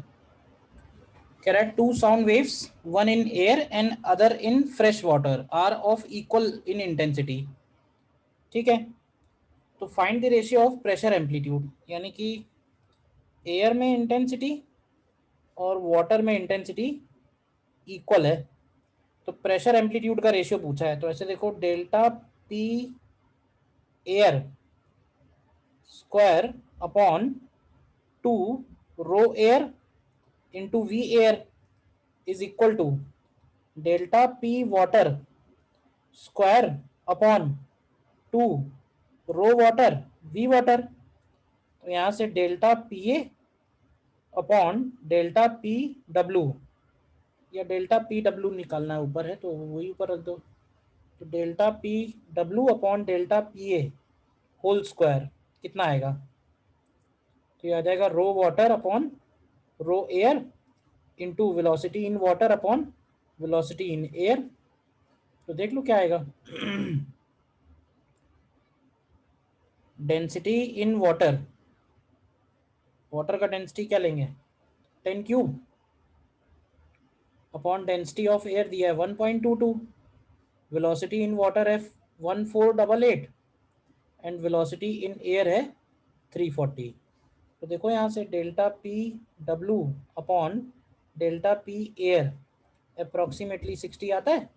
कह रहा है 2 sound waves, one in air and other in fresh water are of equal in intensity. ठीक है, तो find the ratio of pressure amplitude, यानी कि एयर में इंटेंसिटी और वाटर में इंटेंसिटी इक्वल है, तो प्रेशर एम्पलीट्यूड का रेशियो पूछा है। तो ऐसे देखो, delta P air square upon 2 rho air into V air is equal to delta P water square upon 2 rho water V water. तो यहाँ से delta P A upon delta P W, या डेल्टा पी डब्ल्यू निकालना है ऊपर है तो वही ऊपर रख दो। तो delta P W upon delta P A whole square कितना आएगा? तो ये आ जाएगा rho water upon rho air into velocity in water upon velocity in air. तो देख लो क्या आएगा। डेंसिटी इन वाटर, वाटर का डेंसिटी क्या लेंगे 10 cube upon density of air दिया है 1.22, वेलोसिटी इन वाटर है 1488 एंड वेलोसिटी इन एयर है 340। तो देखो यहाँ से delta P W upon delta P air approximately 60 आता है।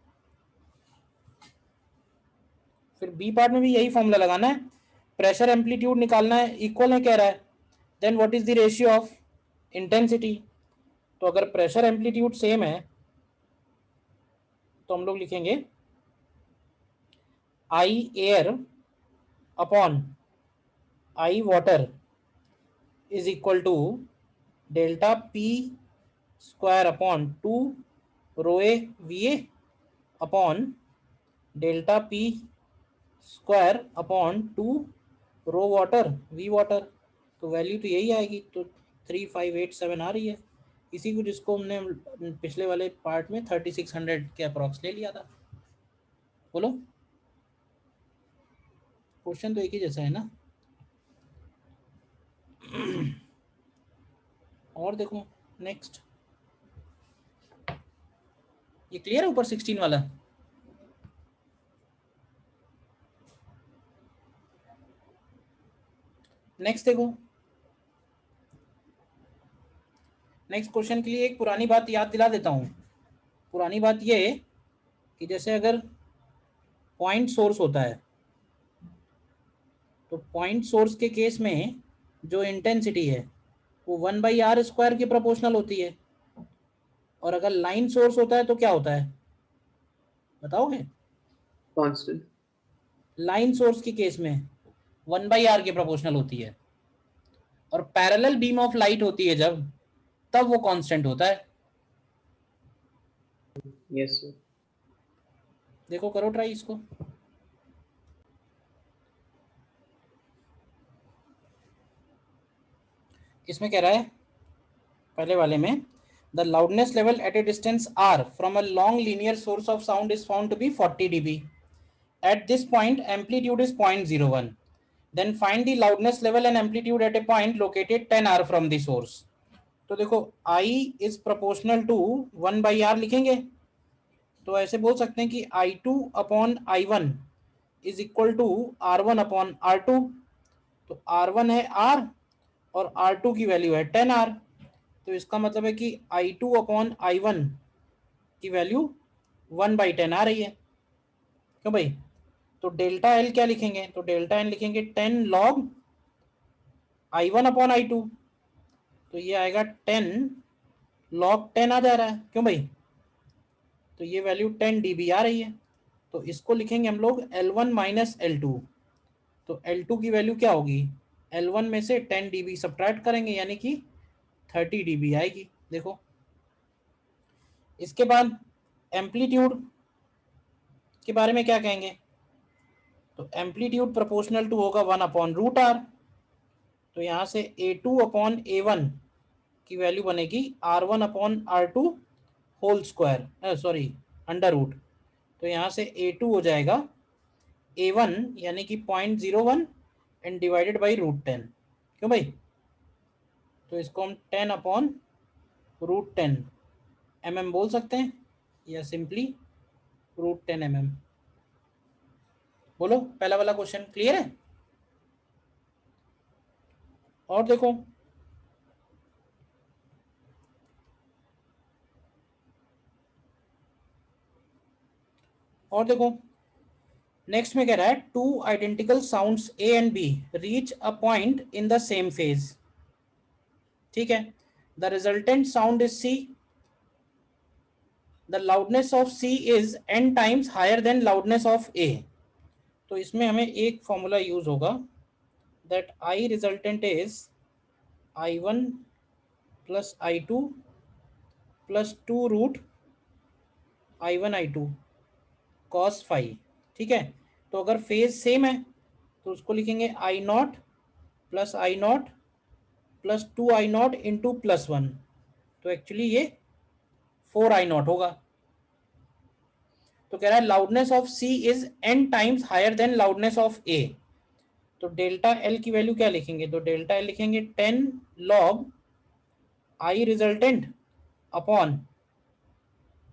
फिर बी पार्ट में भी यही फॉर्मूला लगाना है, प्रेशर एम्पलीट्यूड निकालना है, इक्वल है कह रहा है, then what is the ratio of intensity. तो अगर प्रेशर एम्पलीट्यूड सेम है तो हम लोग लिखेंगे I air upon I water is equal to delta P square upon 2 rho A V A upon delta P square upon 2 rho water V water. तो value तो यही आएगी, तो 3587 आ रही है, इसी को जिसको हमने पिछले वाले पार्ट में 3600 के अप्रॉक्स ले लिया था। बोलो, क्वेश्चन तो एक ही जैसा है ना। और देखो नेक्स्ट, ये क्लियर है ऊपर 16 वाला? नेक्स्ट देखो, नेक्स्ट क्वेश्चन के लिए एक पुरानी बात याद दिला देता हूं। पुरानी बात ये है कि जैसे अगर पॉइंट सोर्स होता है तो पॉइंट सोर्स के केस में जो इंटेंसिटी है वो 1/r² की प्रोपोर्शनल होती है, और अगर लाइन सोर्स होता है तो क्या होता है बताओगे? कांस्टेंट। लाइन सोर्स के केस में 1/r की प्रोपोर्शनल होती है, और पैरेलल बीम ऑफ लाइट होती है जब, तब वो कांस्टेंट होता है। Yes sir. देखो करो ट्राई इसको। इसमें कह रहा है पहले वाले में, the loudness level at a distance r from a long linear source of sound is found to be 40 dB. At this point amplitude is 0.01. Then find the loudness level and amplitude at a point located 10r from the source. तो देखो I is proportional to 1/r लिखेंगे, तो ऐसे बोल सकते हैं कि I2 upon I1 is equal to R1 upon R2. तो R1 है R और R2 की वैल्यू है 10R, तो इसका मतलब है कि I2 upon I1 की वैल्यू 1/10 आ रही है। क्यों भाई? तो डेल्टा एल क्या लिखेंगे? तो डेल्टा एल लिखेंगे 10 log I1 अपॉन I2, तो ये आएगा 10 log 10 आ जा रहा है। क्यों भाई? तो ये वैल्यू 10 dB आ रही है, तो इसको लिखेंगे हम लोग L1 माइनस L2। तो L2 की वैल्यू क्या होगी? L1 में से 10 dB सब्ट्रैक्ट करेंगे, यानी कि 30 dB आएगी। देखो इसके बाद एम्पलीट्यूड के बारे में क्या कहेंगे? तो एम्पलीट्यूड प्रोपोर्शनल टू होगा 1/√r, तो यहाँ से A2 अपॉन A1 की वैल्यू बनेगी R1 upon R2 whole square, sorry under root, तो यहाँ से A2 हो जाएगा A1 यानी कि 0.01 एंड डिवाइडेड बाई √10। क्यों भाई? तो इसको हम 10 अपॉन √10 mm बोल सकते हैं, या सिंपली √10 mm। बोलो पहला वाला क्वेश्चन क्लियर है? और देखो नेक्स्ट में कह रहा है two identical sounds A and B reach a point in the same phase. ठीक है, the resultant sound is C, the loudness of C is n times higher than loudness of A. तो इसमें हमें एक फॉर्मूला यूज होगा, that I resultant is I1 plus I2 plus 2√I1I2 cos phi. ठीक है, तो अगर फेज सेम है तो उसको लिखेंगे I0 plus I0 plus 2I0 into +1, तो एक्चुअली ये 4I0 होगा। तो कह रहा है loudness of C is n times higher than loudness of A, तो डेल्टा एल की वैल्यू क्या लिखेंगे? तो डेल्टा एल लिखेंगे 10 log I resultant upon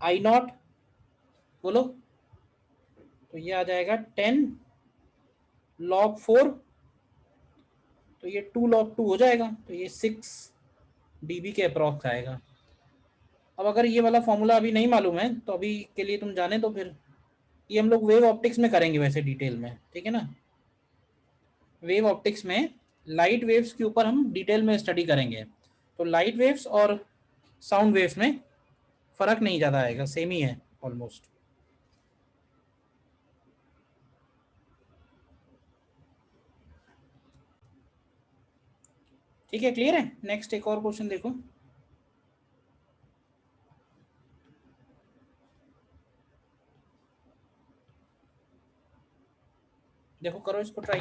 I0। बोलो, तो ये आ जाएगा 10 log 4, तो ये 2 log 2 हो जाएगा, तो ये 6 dB के अप्रॉक्स आएगा। अब अगर ये वाला फॉर्मूला अभी नहीं मालूम है तो अभी के लिए तुम जाने तो फिर ये हम लोग वेव ऑप्टिक्स में करेंगे वैसे डिटेल में, ठीक है ना। वेव ऑप्टिक्स में लाइट वेव्स के ऊपर हम डिटेल में स्टडी करेंगे, तो लाइट वेव्स और साउंड वेव्स में फर्क नहीं ज़्यादा आएगा, सेम ही है ऑलमोस्ट। ठीक है, क्लियर है। नेक्स्ट एक और क्वेश्चन देखो, देखो करो इसको ट्राई।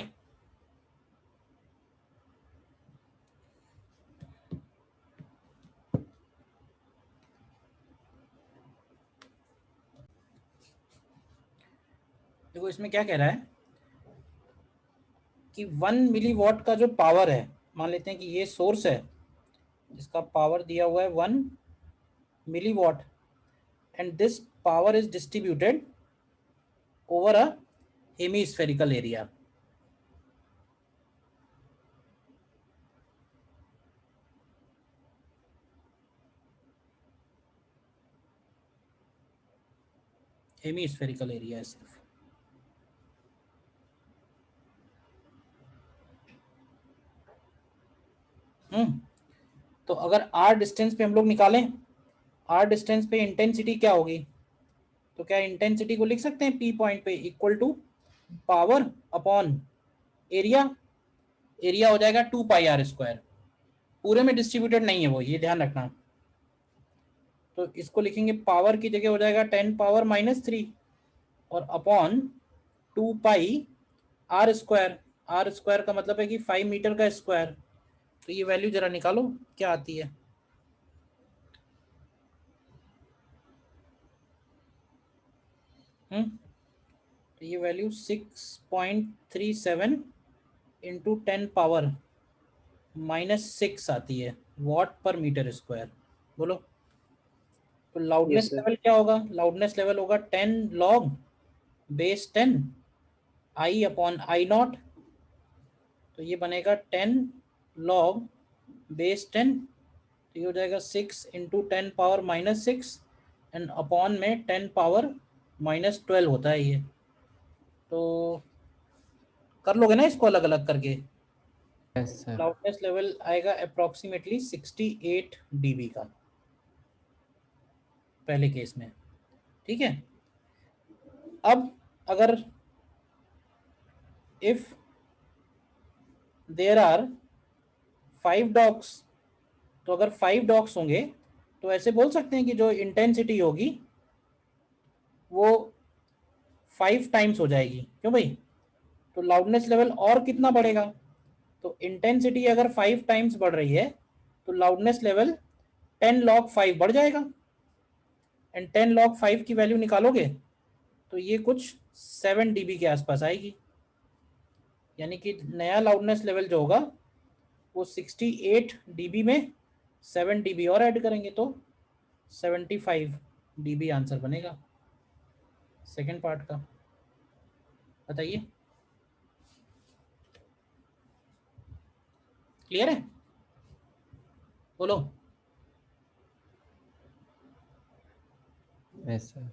देखो इसमें क्या कह रहा है कि 1 मिलीवॉट का जो पावर है, मान लेते हैं कि ये सोर्स है जिसका पावर दिया हुआ है 1 milliwatt, and this power is distributed over a hemispherical area. Hemispherical area है सिर्फ। तो अगर r डिस्टेंस पे हम लोग निकालें, r डिस्टेंस पे इंटेंसिटी क्या होगी, तो क्या इंटेंसिटी को लिख सकते हैं p पॉइंट पे equal to power upon area. Area हो जाएगा 2 पाई r स्क्वायर, पूरे में डिस्ट्रीब्यूटेड नहीं है वो, ये ध्यान रखना। तो इसको लिखेंगे पावर की जगह हो जाएगा 10 पावर -3 और अपॉन 2 पाई r स्क्वायर। r स्क्वायर का मतलब है कि 5 मीटर का स्क्वायर। तो ये वैल्यू जरा निकालो क्या आती है। तो ये वैल्यू 6.37 इंटू 10 पावर -6 आती है वॉट पर मीटर स्क्वायर। बोलो तो लाउडनेस Yes, sir. लेवल क्या होगा, लाउडनेस लेवल होगा 10 log base 10 I upon I not. तो ये बनेगा 10 log बेस 10, तो ये हो जाएगा 6 इंटू 10 पावर -6 एंड अपॉन में 10 पावर -12 होता है ये। तो कर लोगे ना इसको अलग अलग करके। Yes sir. लाउडनेस लेवल आएगा अप्रोक्सीमेटली 68 dB का पहले केस में, ठीक है। अब अगर इफ देयर आर 5 डॉग्स, तो अगर 5 डॉग्स होंगे तो ऐसे बोल सकते हैं कि जो इंटेंसिटी होगी वो 5 टाइम्स हो जाएगी। क्यों भाई, तो लाउडनेस लेवल और कितना बढ़ेगा, तो इंटेंसिटी अगर 5 टाइम्स बढ़ रही है तो लाउडनेस लेवल 10 log 5 बढ़ जाएगा। एंड 10 log 5 की वैल्यू निकालोगे तो ये कुछ 7 dB के आसपास आएगी। यानी कि नया लाउडनेस लेवल जो होगा वो 68 dB में 7 dB और ऐड करेंगे तो 75 dB आंसर बनेगा सेकेंड पार्ट का। बताइए क्लियर है, बोलो। Yes sir.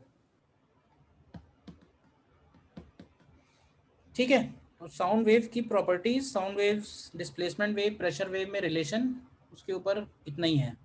ठीक है, तो साउंड वेव की properties, sound waves, displacement wave, pressure wave में रिलेशन, उसके ऊपर इतना ही है।